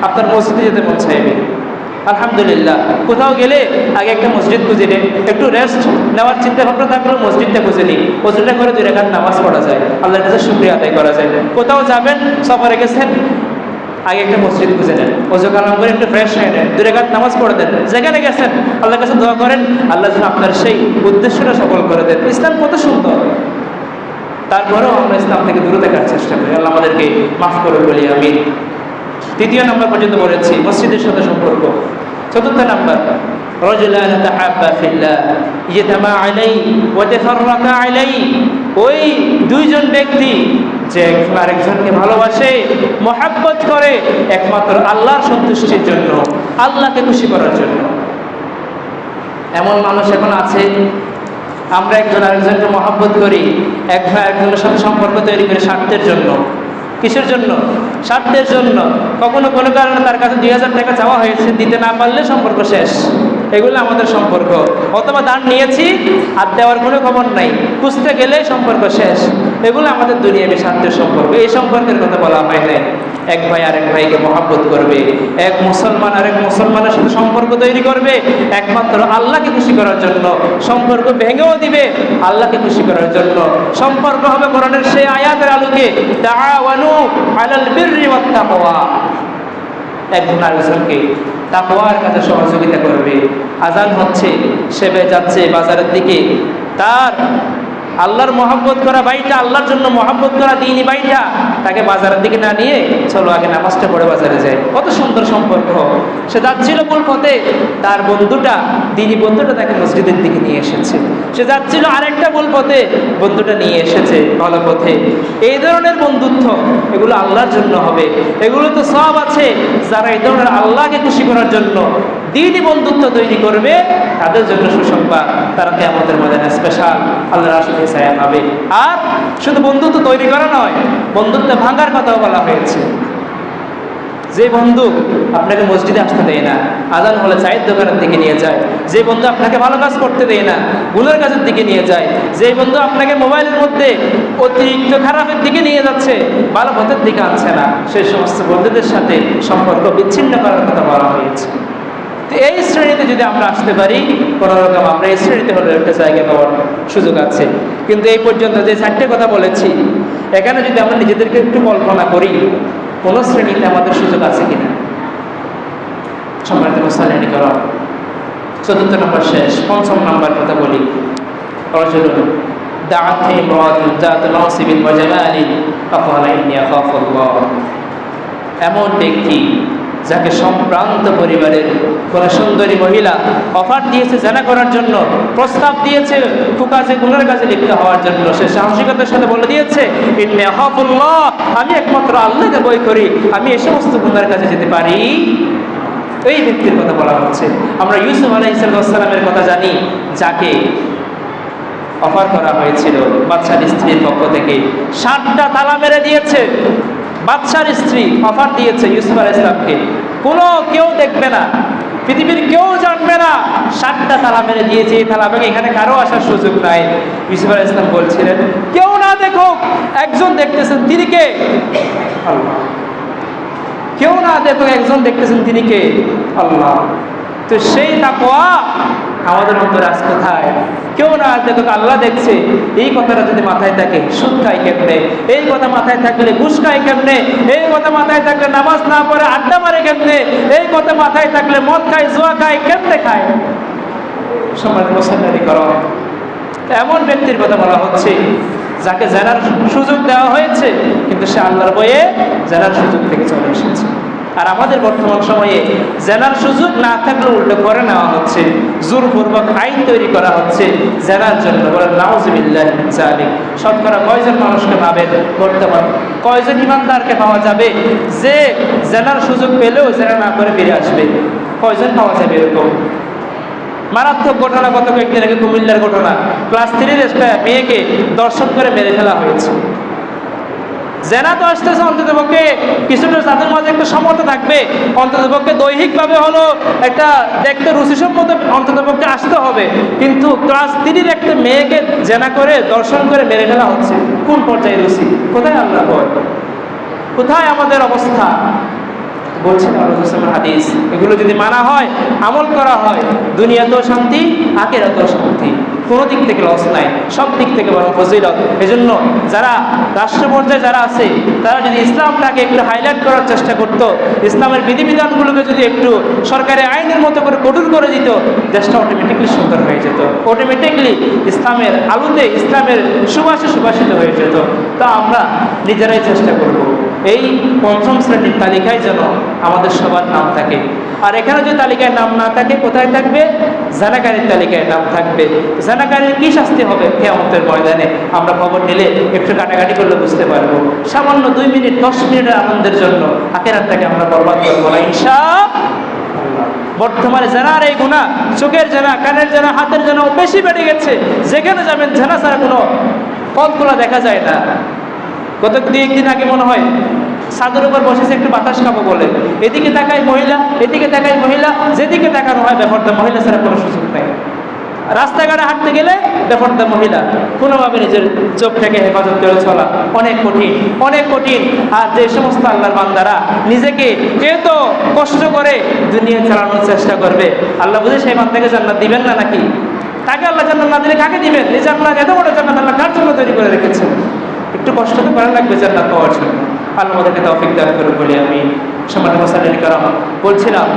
আপনার মসজিদে যেতে মন চাইবে। আলহামদুলিল্লাহ, কোথাও গেলে আগে একটা মসজিদ খুঁজে নিন, একটু রেস্ট নেওয়ার চিন্তা ভাবনা থাকলেও মসজিদটা খুঁজে নিই, ওজুটা করে 2 রাকাত নামাজ পড়া যায়, আল্লাহর কাছে শুকরিয়া আদায় করা যায়। কোথাও যাবেন, সফরে গেছেন, আগে একটা মসজিদ খুঁজে নেন, ওযু কালাম করে একটু ফ্রেশ হয়ে নেন, 2 রাকাত নামাজ পড়ে দেন। যেখানে গেছেন আল্লাহর কাছে দোয়া করেন, আল্লাহ যেন আপনার সেই উদ্দেশ্যটা সফল করে দেন। ইসলাম কত সুন্দর, তারপরেও আমরা ইসলাম থেকে দূরে থাকার চেষ্টা করি। আল্লাহ আমাদেরকে মাফ করে বলি আমিন। 3 নম্বর পর্যন্ত বলেছি মসজিদের সাথে সম্পর্ক। 4 নম্বর রাজুলান তাহাব্বা ফিল্লাহ ইজতামা আলাইহি ওয়া তাফাররাকা আলাইহি, ওই 2 জন ব্যক্তি যে একজন আরেকজনকে ভালোবাসে, মহব্বত করে একমাত্র আল্লাহর সন্তুষ্টির জন্য, আল্লাহকে খুশি করার জন্য। এমন মানুষ এখন আছে, আমরা একজন আরেকজনকে মহব্বত করি, একজন আরেকজনের সাথে সম্পর্ক তৈরি করি স্বার্থের জন্য। কিসের জন্য? স্বার্থের জন্য। কখনো কোনো কারণে তার কাছে 2000 টাকা চাওয়া হয়েছে, দিতে না পারলে সম্পর্ক শেষ। এগুলো আমাদের সম্পর্ক। অথবা দান নিয়েছি, আর দেওয়ার কোনো খবর নাই, খুঁজতে গেলে সম্পর্ক শেষ। এগুলো আমাদের দুনিয়াবী স্বার্থের সম্পর্ক। এই সম্পর্কের কথা বলা হয় নাই। এক ভাই আরেক ভাইকে মহব্বত করবে, এক মুসলমান আরেক মুসলমানের সাথে সম্পর্ক তৈরি করবে একমাত্র আল্লাহকে খুশি করার জন্য। সম্পর্ক ভেঙেও দিবে আল্লাহকে খুশি করার জন্য। সম্পর্ক হবে কোরআনের সেই আয়াতের আলোকে, তাআওয়ানু আলাল বিররি ওয়াত তাকওয়া। একজন আরেকজনকে তাকওয়ার কাজে সহযোগিতা করবে। আজান হচ্ছে, সে যাচ্ছে বাজারের দিকে, তার আল্লাহর মহব্বত করা ভাইটা, আল্লাহর জন্য মহব্বত করা দিনই ভাইটা তাকে বাজারের দিকে না নিয়ে চলো আগে নামাজটা পড়ে বাজারে যায়। কত সুন্দর সম্পর্ক। সে যাচ্ছিল ভুল পথে, তার বন্ধুটা, দিনই বন্ধুটা তাকে মসজিদের দিকে নিয়ে এসেছে। সে যাচ্ছিল আরেকটা ভুল পথে, বন্ধুটা নিয়ে এসেছে ভালো পথে। এই ধরনের বন্ধুত্ব, এগুলো আল্লাহর জন্য হবে। এগুলো তো সব আছে যারা এই ধরনের আল্লাহকে খুশি করার জন্য দিনই বন্ধুত্ব তৈরি করবে, তাদের জন্য সুসংবাদ, তারা কিয়ামতের ময়দানে স্পেশাল আল্লাহর আশীর্বাদ ছায়া পাবে। আর শুধু বন্ধুত্ব তৈরি করা নয়, বন্ধুত্ব ভাঙার কথাও বলা হয়েছে। যে বন্ধু আপনাকে মসজিদে আসতে দেয় না, আজান হলে চায়ের দোকানের দিকে নিয়ে যায়, যে বন্ধু আপনাকে ভালো কাজ করতে দেয় না, গুনার কাজের দিকে নিয়ে যায়, যে বন্ধু আপনাকে মোবাইলের মধ্যে অতিরিক্ত খারাপের দিকে নিয়ে যাচ্ছে, ভালো পথের দিকে আনছে না, সেই সমস্ত বন্ধুদের সাথে সম্পর্ক বিচ্ছিন্ন করার কথা বলা হয়েছে। তো এই শ্রেণীতে যদি আমরা আসতে পারি, কোনো রকম আমরা এই শ্রেণীতে হলে একটা জায়গা পাওয়ার সুযোগ আছে। কিন্তু এই পর্যন্ত যে 4টে কথা বলেছি, এখানে যদি আমরা নিজেদেরকে একটু কল্পনা করি, কোন শ্রেণীতে আমাদের সুযোগ আছে কিনা। সম্মানিত মুসলিম করা 4র্থ নম্বর শেষ, 5ম নম্বর কথা বলি। এমন ব্যক্তি যাকে সম্ভ্রান্ত পরিবারের কোন সুন্দরী মহিলা অফার দিয়েছে জানা করার জন্য, প্রস্তাব দিয়েছে কুকাজে গুনার কাজে লিপ্ত হওয়ার জন্য, সে সাহসিকতার সাথে বলে দিয়েছে ইন্নী আখাফুল্লাহ, আমি একমাত্র আল্লাহকে ভয় করি, আমি এই সমস্ত গুনার কাজে যেতে পারি। এই ব্যক্তির কথা বলা হচ্ছে। আমরা ইউসুফ আলাইহিস সালামের কথা জানি, যাকে অফার করা হয়েছিল বাদশার স্ত্রীর পক্ষ থেকে, 7টা তালা মেরে দিয়েছে। বাদশার স্ত্রী অফার দিয়েছে ইউসুফ আলাইহিস সালামকে, কেউ দেখবে না, পৃথিবীর কেউ জানবে না, 7টা তালা মেরে দিয়েছে। এই তালা ভেঙে এখানে কারো আসার সুযোগ নাই। ইউসুফ আলাইহিস সালাম বলছিলেন কেউ না দেখুক, একজন দেখতেছেন, তিনি কে? আল্লাহ। কেউ না দেখুক, একজন দেখতেছেন, তিনি কে? আল্লাহ। তো সেই তাকওয়া আমাদের অন্তরে আজ কোথায়? কেউ না দেখুক, আল্লাহ দেখছে, এই কথাটা যদি মাথায় থাকে, সুদ খায় কেমনে? এই কথা মাথায় থাকলে ঘুষ খায় কেমনে? এই কথা মাথায় থাকলে নামাজ না পড়ে আড্ডা মারে কেমনে? এই কথা মাথায় থাকলে মদ খায়, জুয়া খায়, কেমনে খায়? সমাজ মুসলমানি করো। এমন ব্যক্তির কথা বলা হচ্ছে যাকে জানার সুযোগ দেওয়া হয়েছে, কিন্তু সে আল্লাহর ভয়ে জানার সুযোগ থেকে চলে এসেছে। আর আমাদের বর্তমান সময়ে জেনার সুযোগ না থাকলে উল্টো করে নেওয়া হচ্ছে, জোরপূর্বক আইন তৈরি করা হচ্ছে জেনার জন্য। বলেন নাউজুবিল্লাহ মিন যালিক। শতকরা কয়জন মানুষকে পাবেন বর্তমান, কয়জন ইমানদারকে পাওয়া যাবে যে জেনার সুযোগ পেলেও জেনা না করে ফিরে আসবে? কয়জন পাওয়া যাবে এরকম? মারাত্মক ঘটনা গত কয়েকদিন আগে কুমিল্লার ঘটনা, ক্লাস 3-র একটা মেয়েকে দর্শন করে মেরে ফেলা হয়েছে। জেনা তো আসতেছে, অন্তত পক্ষে কিছুটা তাদের মাঝে একটা সমতা থাকবে, অন্তত পক্ষে দৈহিকভাবে হলো একটা দেখতে রুচিসম্মত অন্তত পক্ষে আসতে হবে। কিন্তু ক্লাস 3-র একটা মেয়েকে জেনা করে দর্শন করে মেরে ফেলা হচ্ছে। কোন পর্যায়ে রুচি? কোথায় আল্লাহ ভয়? কোথায় আমাদের অবস্থা? বলছেন আল্লাহ হাদিস, এগুলো যদি মানা হয়, আমল করা হয়, দুনিয়াতেও শান্তি, আখিরাতেও শান্তি, কোনো দিক থেকে লস নাই, সব দিক থেকে বরং ফজিলত। এজন্য যারা রাষ্ট্র পর্যায়ে যারা আছে, তারা যদি ইসলামটাকে একটু হাইলাইট করার চেষ্টা করত, ইসলামের বিধিবিধানগুলোকে যদি একটু সরকারি আইনের মতো করে কঠোর করে দিত, দেশটা অটোমেটিকলি সুন্দর হয়ে যেত, অটোমেটিকলি ইসলামের আলোতে, ইসলামের সুবাসে সুবাসিত হয়ে যেত। তা আমরা নিজেরাই চেষ্টা করব এই 5ম শ্রেণীর তালিকায় যেন আমাদের সবার নাম থাকে। আর এখানে যদি তালিকায় নাম না থাকে, কোথায় থাকবে? জানাকারীর তালিকায় নাম থাকবে। জানাকারীর কি শাস্তি হবে কিয়ামতের ময়দানে? আমরা খবর নিলে একটু কাটাকাটি করলে বুঝতে পারবো। সামান্য 2 মিনিট 10 মিনিটের আনন্দের জন্য আখিরাতটাকে আমরা বরবাদ করবো না ইনশাআল্লাহ। বর্তমানে জানার এই গুনাহ, চোখের জানা, কানের জানা, হাতের জানা বেশি বেড়ে গেছে। যেখানে যাবেন জানা ছাড়া কোনো পথগুলো দেখা যায় না। গত 2-1 দিন আগে মনে হয় ছাদের উপর বসেছে একটু বাতাস খাবো বলে, এদিকে তাকায় মহিলা, এদিকে তাকায় মহিলা, যেদিকে তাকানো হয় ব্যাপারটা মহিলা ছাড়া কোনো সুযোগ নেই। রাস্তাঘাটে হাঁটতে গেলে ব্যাপারটা মহিলা। কোনোভাবে নিজের চোখটাকে হেফাজত করে চলা অনেক কঠিন, অনেক কঠিন। আর যে সমস্ত আল্লাহর বান্দারা নিজেকে এত কষ্ট করে দুনিয়া চালানোর চেষ্টা করবে, আল্লাহ বুঝে সেই বান্দাকে জান্নাত দিবেন না নাকি? তাকে আল্লাহ জান্নাত না দিলে কাকে দিবেন? এই জান্নাত, এত বড় জান্নাত আল্লাহ কার জন্য তৈরি করে রেখেছেন? একটু কষ্ট তো করা লাগবে জান্নাত পাওয়ার জন্য। আল্লাহ আমাদেরকে তৌফিক দান করুন বলি আমি। সম্মানিত মুসল্লিন কিরাম, বলছিলাম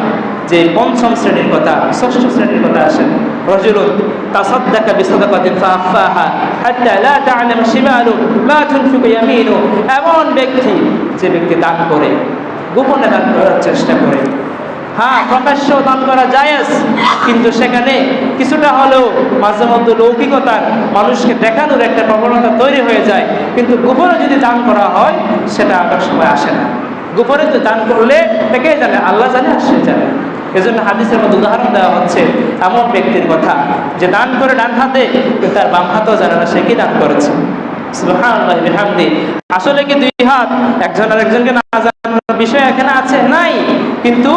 যে পঞ্চম শ্রেণীর কথা, ষষ্ঠ শ্রেণীর কথা আসেন। রাজুলুন তাসাদ্দাকা বিসাদাকাতিন ফাআফাহা হাত্তা লা তা'লামু শিমালু মা তুনফিকু ইয়ামিনু, এমন ব্যক্তি যে ব্যক্তি দান করে, গোপনে দান করার চেষ্টা করে। হ্যাঁ, প্রকাশ্য দান করা জায়েজ, কিন্তু সেখানে কিছুটা হলেও মাঝে মধ্যে লৌকিকতার, মানুষকে দেখানোর একটা প্রবণতা তৈরি হয়ে যায়। কিন্তু গোপনে যদি দান করা হয় সেটা আবার সময় আসে না। গোপনে তো দান করলে কে জানে? আল্লাহ জানে আর সে জানে। এজন্য হাদিসের মধ্যে উদাহরণ দেওয়া হচ্ছে এমন ব্যক্তির কথা যে দান করে ডান হাতে, কিন্তু তার বাম হাতেও জানে না সে কি দান করেছে। সুবহানাল্লাহ বিহামদি। আসলে কি দুই হাত একজন আর একজনকে না জানার বিষয় এখানে আছে? নাই। কিন্তু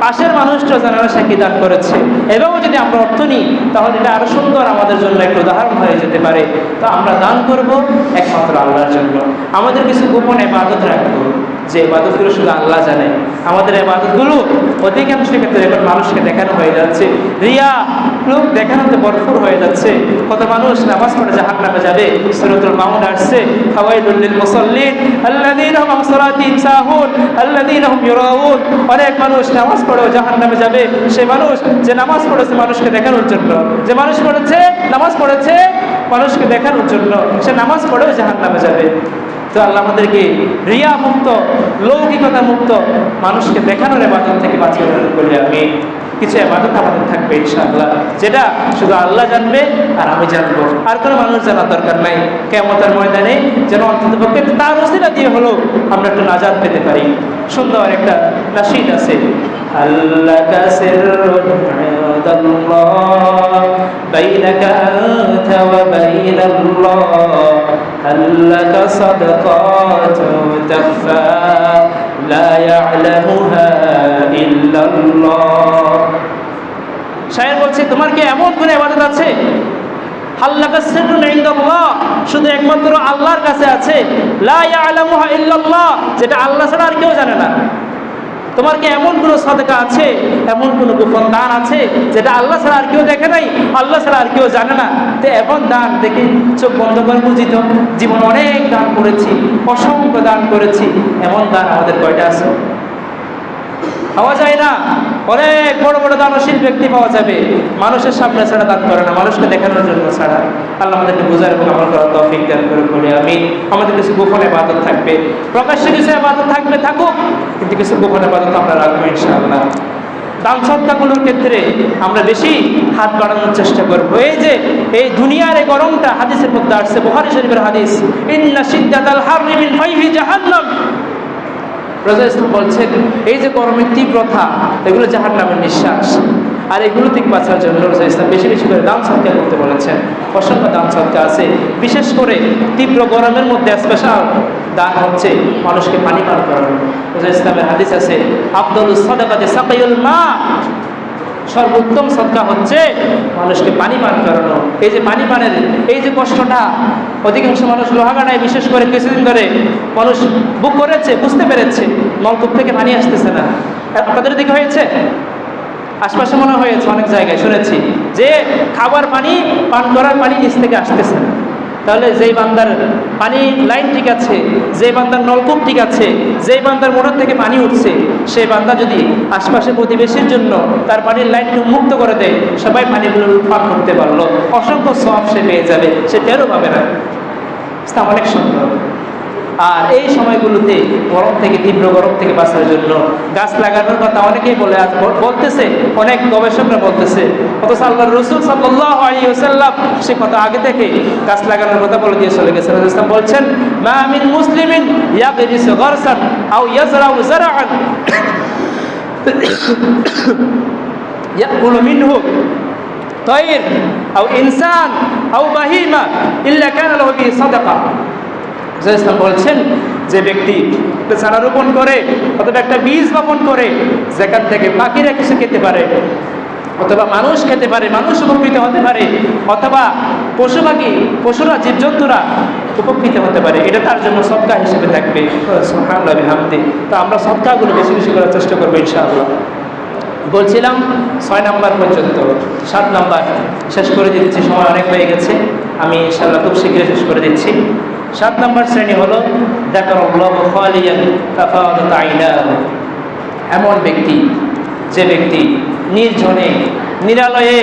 পাশের মানুষটা জানে না সে কি দান করেছে। এভাবে যদি আমরা অর্থ নিই তাহলে এটা আরো সুন্দর আমাদের জন্য একটা উদাহরণ হয়ে যেতে পারে। তো আমরা দান করব একমাত্র আল্লাহর জন্য। আমাদের কিছু গোপন ইবাদত রাখবো, যে ইবাদতগুলো শুধু আল্লাহ জানে। আমাদের ইবাদতগুলো অধিকাংশ ক্ষেত্রে এখন মানুষকে দেখানো হয়ে যাচ্ছে, রিয়া, লোক দেখানোতে ভরপুর হয়ে যাচ্ছে। কত মানুষ নামাজ পড়ে জাহান্নামে যাবে। সূরাতুল মাউন আসছে, ফাওয়াইলুল লিল মুসাল্লিন আল্লাযীনা হুম আন সালাতিহিম সাহুন আল্লাযীনা হুম ইউরাউন। অনেক মানুষ নামাজ পড়েও জাহান্নামে যাবে। সে মানুষ যে নামাজ পড়েছে মানুষকে দেখানোর জন্য, যে মানুষ পড়েছে নামাজ পড়েছে মানুষকে দেখানোর জন্য, সে নামাজ পড়েও জাহান্নামে যাবে। তো আল্লাহ আমাদেরকে রিয়া মুক্ত, লৌকিকতা মুক্ত, মানুষকে দেখানোর ইবাদত থেকে বাঁচিয়ে করলে আমি কিছু ইবাদত আমাদের থাকবে ইনশাআল্লাহ, যেটা শুধু আল্লাহ জানবে আর আমি জানবো, আর কোনো মানুষ জানার দরকার নাই। কিয়ামতের ময়দানে যেন অন্ততপক্ষে তার ওসিলা দিয়ে হলো আমরা একটু নাজাত পেতে পারি। সুন্দর একটা নাশিদ আছে, আল্লাকা সিররুন ইনদাল্লাহ বাইনাকা আনতা ওয়া বাইনাল্লাহ আল্লাকা সাদাকাতু তাখফা লা ইয়ালামুহা ইল্লাল্লাহ। শায়ের বলছে, তোমার কি এমন কোন ইবাদত আছে আল্লাকা সিররুন ইনদাল্লাহ, শুধু একমাত্র আল্লাহর কাছে আছে, লা ইয়ালামুহা ইল্লাল্লাহ, যেটা আল্লাহ ছাড়া আর কেউ জানে না। তোমার কি এমন কোনো সাদকা আছে, এমন কোনো গোপন দান আছে যেটা আল্লাহ ছাড়া আর কেউ দেখে নাই, আল্লাহ ছাড়া আর কেউ জানে না? তো এমন দান দেখে চোখ বন্ধ করে বুঝিত, জীবন অনেক দান করেছি, অসংখ্য দান করেছি, এমন দান আমাদের কয়টা আছে? পাওয়া যায় না। অনেক বড় বড় দানশীল ব্যক্তি পাওয়া যাবে, মানুষের সামনে ছাড়া দান করে না, মানুষকে দেখানোর জন্য ছাড়া। আল্লাহ আমাদেরকে বোঝার এবং আমল করার তৌফিক দান করে বলে আমি। আমাদের কিছু গোপন ইবাদত থাকবে, প্রকাশ্যে কিছু ইবাদত থাকবে, থাকুক, কিন্তু কিছু গোপন ইবাদত আমরা রাখবো ইনশাআল্লাহ। দান সদকাগুলোর ক্ষেত্রে আমরা বেশি হাত বাড়ানোর চেষ্টা করবো। এই যে এই দুনিয়ার এই গরমটা, হাদিসের মধ্যে আসছে, বুখারী শরীফের হাদিস, ইন্না শিদ্দাতাল হাররি মিন ফাইহি জাহান্নাম। রাসূল ইসলাম বলছেন, এই যে গরমের তীব্রতা, এগুলো জাহান্নামের নিঃশ্বাস। আর এগুলো থেকে বাঁচার জন্য রাসূল ইসলাম বেশি বেশি করে দান সদকা করতে বলেছেন। অসংখ্য দান সদকা আছে, বিশেষ করে তীব্র গরমের মধ্যে স্পেশাল দান হচ্ছে মানুষকে পানি পান করানো। রাসূল ইসলামের হাদিস আছে, আফদালুস সাদাকাতি সাকিউল মা, সর্বোত্তম সদকা হচ্ছে মানুষকে পানি পান করানো। এই যে পানি পানের এই যে কষ্টটা, অধিকাংশ মানুষ লোহাগাড়ায় বিশেষ করে কিছুদিন ধরে মানুষ বুক করেছে, বুঝতে পেরেছে নলকূপ থেকে পানি আসতেছে না। আপনাদের দিকে হয়েছে? আশপাশে মনে হয়েছে, অনেক জায়গায় শুনেছি যে খাবার পানি, পান করার পানি নিচ থেকে আসতেছে না। তাহলে যেই বান্দার পানি লাইন ঠিক আছে, যে বান্দার নলকূপ ঠিক আছে, যেই বান্দার মোটর থেকে পানি উঠছে, সেই বান্দা যদি আশপাশে প্রতিবেশীর জন্য তার পানির লাইনকে মুক্ত করে দেয়, সবাই পানিগুলো পান করতে পারলো, অসংখ্য সওয়াব সে পেয়ে যাবে, সে টেরও পাবে না। অনেক সুন্দর। আর এই সময়গুলোতে গরম থেকে, তীব্র গরম থেকে বাঁচার জন্য গাছ লাগানোর কথা অনেকেই বলতেছে, অনেক গবেষকরা বলতেছে, অথচ আল্লাহর রাসূল সাল্লাল্লাহু আলাইহি ওয়াসাল্লাম সে কথা আগে থেকে গাছ লাগানোর কথা বলে দিয়ে চলে গেছেন। রাসূল ইসলাম বলছেন, মা মিন মুসলিমিন ইয়াগরিসু গারসান আও ইয়াজরাউ যারআন ইয়াকুলু মিনহু তায়র আও ইনসান আও বাহিমা ইল্লা কানা লাহু বিহি সাদাকা। ইসলাম বলছেন, যে ব্যক্তি একটা চারা রোপণ করে অথবা একটা বীজ বপন করে, যেখান থেকে পাখিরা কিছু খেতে পারে, অথবা মানুষ খেতে পারে, মানুষ উপকৃত হতে পারে, অথবা পশু পাখি, পশুরা, জীবজন্তুরা উপকৃত হতে পারে, এটা তার জন্য সদকা হিসেবে থাকবে। সুবহানাল্লাহ বিহামদি। তো আমরা সদকাগুলো বেশি বেশি করার চেষ্টা করবো ইনশাআল্লাহ। বলছিলাম 6 নাম্বার পর্যন্ত, 7 নাম্বার শেষ করে দিচ্ছি, সময় অনেক হয়ে গেছে, আমি ইনশাআল্লাহ খুব শীঘ্রই শেষ করে দিচ্ছি। 7 নম্বর শ্রেণী হলো যাকারাল্লাহু খালিয়ান ফাফাদাত আইনাহু। এমন ব্যক্তি যে ব্যক্তি নির্জনে নিরালয়ে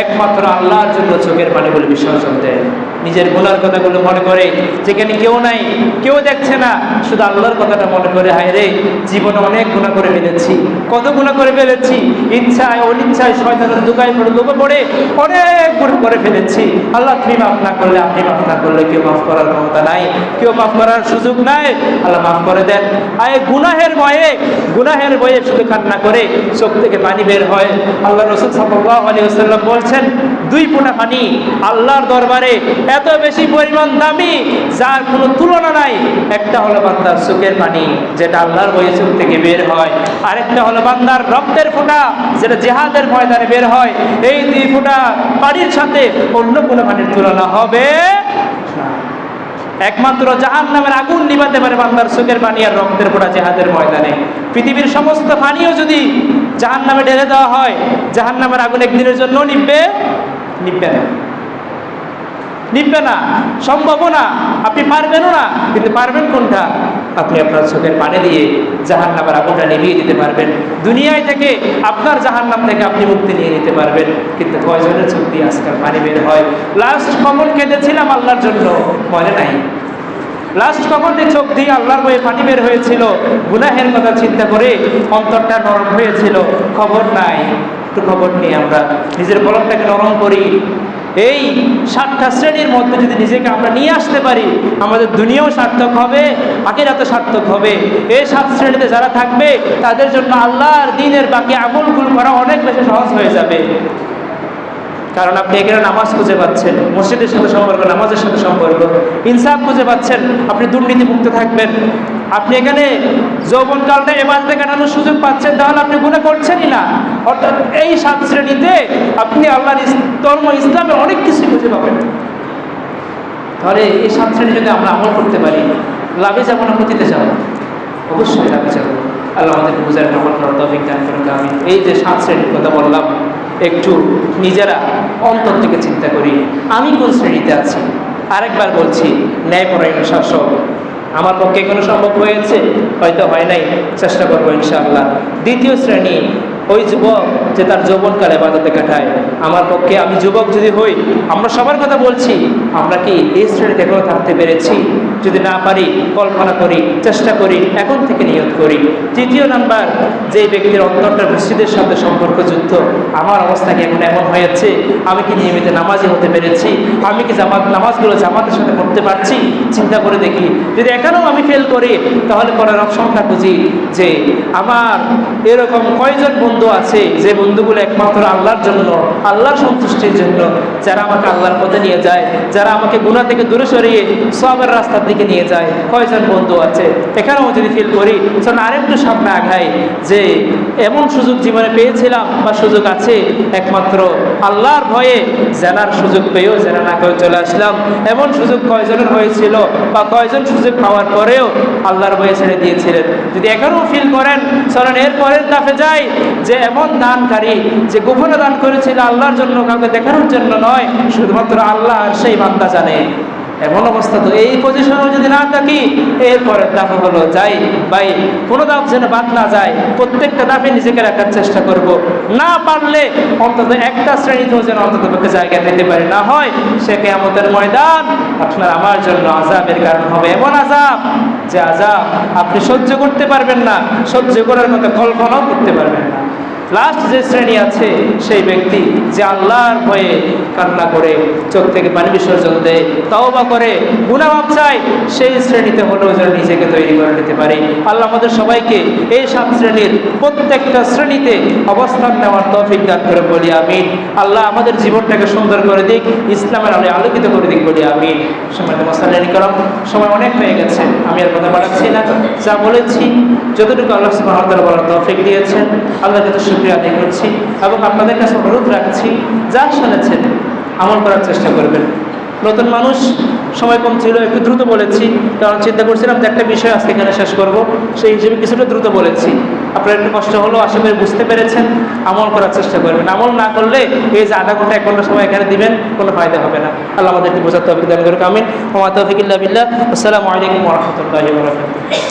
একমাত্র আল্লাহর জন্য চোখের পানিগুলো বিসর্জন দেয়, নিজের গুনার কথাগুলো মনে করে, যেখানে কেউ নাই, কেউ দেখছে না, শুধু আল্লাহর কথাটা মনে করে, হায় রে জীবনে অনেক গুনাহ করে ফেলেছি, কত গুনাহ করে ফেলেছি, ইচ্ছায় অনিচ্ছায় শয়তানের দোকায় পড়ে লোভে পড়ে অনেক গুনাহ করে ফেলেছি। আল্লাহ তুমি মাফ না করলে, আপনি মাফ না করলে কেউ মাফ করার ক্ষমতা নাই, কেউ মাফ করার সুযোগ নাই। আল্লাহ মাফ করে দেন। আর গুনাহের ভয়ে শুধু কান্না করে চোখ থেকে পানি বের হয়। আল্লাহ রাসূল সাল্লাল্লাহু আলাইহি ওয়াসাল্লাম বলছেন, দুই ফোঁটা পানি আল্লাহর দরবারে এত বেশি পরিমাণ দামি, যার কোনো তুলনা নাই। একটা হলো বান্দার চোখের পানি, যেটা আল্লাহর ভয়ে চোখ থেকে বের হয়, আরেকটা হলো বান্দার রক্তের ফোঁটা, যেটা জিহাদের ময়দানে বের হয়। এই দুই ফোঁটা পানির সাথে অন্য কোনো পানির তুলনা হবে না। একমাত্র জাহান্নামের আগুন নিভাতে পারে বান্দার চোখের পানি আর রক্তের ফোঁটা জিহাদের ময়দানে। পৃথিবীর সমস্ত পানিও যদি জাহান্নামে ঢেলে দেওয়া হয়, জাহান্নামের আগুন একদিনের জন্য নিভবে না, সম্ভব না। আপনি পারবেনও না। কিন্তু পারবেন কোনটা? আপনি আপনার চোখের পানি দিয়ে জাহান্নামের আগুনটা নিভিয়ে দিতে পারবেন। দুনিয়ায় থেকে আপনার জাহান্নাম থেকে আপনি মুক্তি নিয়ে নিতে পারবেন। কিন্তু কয়জনের চোখ দিয়ে আজকাল পানি বের হয়? লাস্ট কমল কেঁদেছিলাম আল্লাহর জন্য, মনে নাই? লাস্ট কমলটি চোখ দিয়ে আল্লাহর ভয়ে পানি বের হয়েছিল, গুনাহের কথা চিন্তা করে অন্তরটা নরম হয়েছিল। খবর নাই, একটু খবর নিয়ে আমরা নিজের কলমটাকে নরম করি। এই 7টা শ্রেণীর মধ্যে যদি নিজেকে আমরা নিয়ে আসতে পারি, আমাদের দুনিয়াও সার্থক হবে, আখিরাতও সার্থক হবে। এই 7 শ্রেণীতে যারা থাকবে তাদের জন্য আল্লাহর দ্বীনের বাকি আমলগুলো করা অনেক বেশি সহজ হয়ে যাবে। কারণ আপনি এখানে নামাজ খুঁজে পাচ্ছেন, মসজিদের সাথে সম্পর্ক, নামাজের সাথে সম্পর্ক, ইনসাফ খুঁজে পাচ্ছেন, আপনি দুর্নীতিমুক্ত থাকবেন। আপনি এখানে যৌবনকালটা ইবাদতে কাটানোর সুযোগ পাচ্ছেন, তাহলে আপনি গুনাহ করছেনই না। অর্থাৎ এই 7 শ্রেণীতে আপনি আল্লাহর ধর্ম ইসলামের অনেক কিছু খুঁজে পাবেন। তাহলে এই 7 শ্রেণী যদি আমরা আমল করতে পারি, লাভে যাবো না ক্ষতিতে যাবো? অবশ্যই লাভে যাবো। আল্লাহ আমাদেরকে বুঝার আমল করার তৌফিক দান করুন, আমিন। এই যে 7 শ্রেণীর কথা বললাম, একটু নিজেরা অন্তর থেকে চিন্তা করি, আমি কোন শ্রেণীতে আছি। আরেকবার বলছি, ন্যায়পরায়ণ শাসক আমার পক্ষে কোনো সম্ভব হয়েছে? হয়তো হয় নাই, চেষ্টা করবো ইনশাআল্লাহ। দ্বিতীয় শ্রেণী, ওই যুবক যে তার যৌবনকালে ইবাদতে কাটায়। আমার পক্ষে, আমি যুবক যদি হই, আমরা সবার কথা বলছি, আমরা কি এই শ্রেণীতে এখনো থাকতে পেরেছি? যদি না পারি, কল্পনা করি, চেষ্টা করি, এখন থেকে নিয়ত করি। তৃতীয় নাম্বার, যে ব্যক্তির অন্তরটা মসজিদের সাথে সম্পর্কযুক্ত, আমার অবস্থা কি এখন এমন হয়েছে? আমি কি নিয়মিত নামাজি হতে পেরেছি? আমি কি নামাজগুলো জামাতের সাথে করতে পারছি? চিন্তা করে দেখি। যদি এখানেও আমি ফেল করি, তাহলে পরের অপশনটা খুঁজি যে আমার এরকম কয়জন বন্ধু আছে, যে বন্ধুগুলো একমাত্র আল্লাহর জন্য, আল্লাহর সন্তুষ্টির জন্য, যারা আমাকে আল্লাহর পথে নিয়ে যায়, যারা আমাকে গুনাহ থেকে দূরে সরিয়ে সওয়াবের রাস্তার দিকে নিয়ে যায়। কয়জন বন্ধু আছে? এখানেও যদি ফিল করি, তখন আরেকটু সামনে আগাই যে এমন সুযোগ জীবনে পেয়েছিলাম বা সুযোগ আছে, একমাত্র আল্লাহর ভয়ে জানার সুযোগ পেয়েও জানা না করে চলে আসলাম। এমন সুযোগ কয়জনের হয়েছিল, বা কয়জন সুযোগ পাওয়ার পরেও আল্লাহর ভয়ে ছেড়ে দিয়েছিলেন? যদি এখানেও ফিল করেন, চলেন এর পরের ধাপে যাই, যে এমন দানকারী যে গোপনে দান করেছিল আল্লাহর জন্য, কাউকে দেখানোর জন্য নয়, শুধুমাত্র আল্লাহ আর সেই বান্দা জানে। এমন অবস্থা তো এই পজিশনেও যদি না থাকি, এরপরে ধাপ হলো যাই ভাই, কোনো ধাপ যেন বাদ না যায়, প্রত্যেকটা ধাপে নিজেকে রাখার চেষ্টা করব। না পারলে অন্তত একটা শ্রেণীতেও যেন অন্তত পক্ষে জায়গা পেতে পারে, না হয় সে কিয়ামতের ময়দান আপনার আমার জন্য আযাবের কারণ হবে। এমন আযাব, যে আযাব আপনি সহ্য করতে পারবেন না, সহ্য করার মতো কল্পনাও করতে পারবেন না। লাস্ট যে শ্রেণী আছে, সেই ব্যক্তি যে আল্লাহর ভয়ে কান্না করে চোখ থেকে পানি বিসর্জন দেয়, তওবা করে, গুনাহ মাফ চায়, সেই শ্রেণীতে হলেও যেন নিজেকে তৈরি করে নিতে পারে। আল্লাহ আমাদের সবাইকে এই 7 শ্রেণীর প্রত্যেকটা শ্রেণীতে অবস্থান নেওয়ার তৌফিক দান করে বলি আমিন। আল্লাহ আমাদের জীবনটাকে সুন্দর করে দিক, ইসলামের আলোয় আলোকিত করে দিক বলি আমিন। সম্মানিত মুসল্লিন কিরাম, সময় অনেক হয়ে গেছে, আমি আর কথা বাড়াচ্ছি না। যা বলেছি, যতটুকু আল্লাহ সুবহানাহু ওয়া তাআলা বলার তৌফিক দিয়েছেন, আল্লাহ যত শুকরিয়া আদায় করছি এবং আপনাদের কাছে অনুরোধ রাখছি, যা শুনেছেন আমল করার চেষ্টা করবেন। নতুন মানুষ, সময় কম ছিল, একটু দ্রুত বলেছি, কারণ চিন্তা করছিলাম যে একটা বিষয় আজকে এখানে শেষ করব, সেই হিসেবে কিছুটা দ্রুত বলেছি। আপনার একটু কষ্ট হলো, আশা করি বুঝতে পেরেছেন। আমল করার চেষ্টা করবেন। আমল না করলে এই যে আধা ঘন্টা 1 ঘন্টা সময় এখানে দিবেন, কোনো ফায়দা হবে না। আল্লাহ আমাদেরকে বোঝার তৌফিক দান করুন, আমিন। ওয়া মা তাওফিক ইল্লা বিল্লাহ। আসসালামু আলাইকুম ওয়া রাহমাতুল্লাহি ওয়া বারাকাতুহু।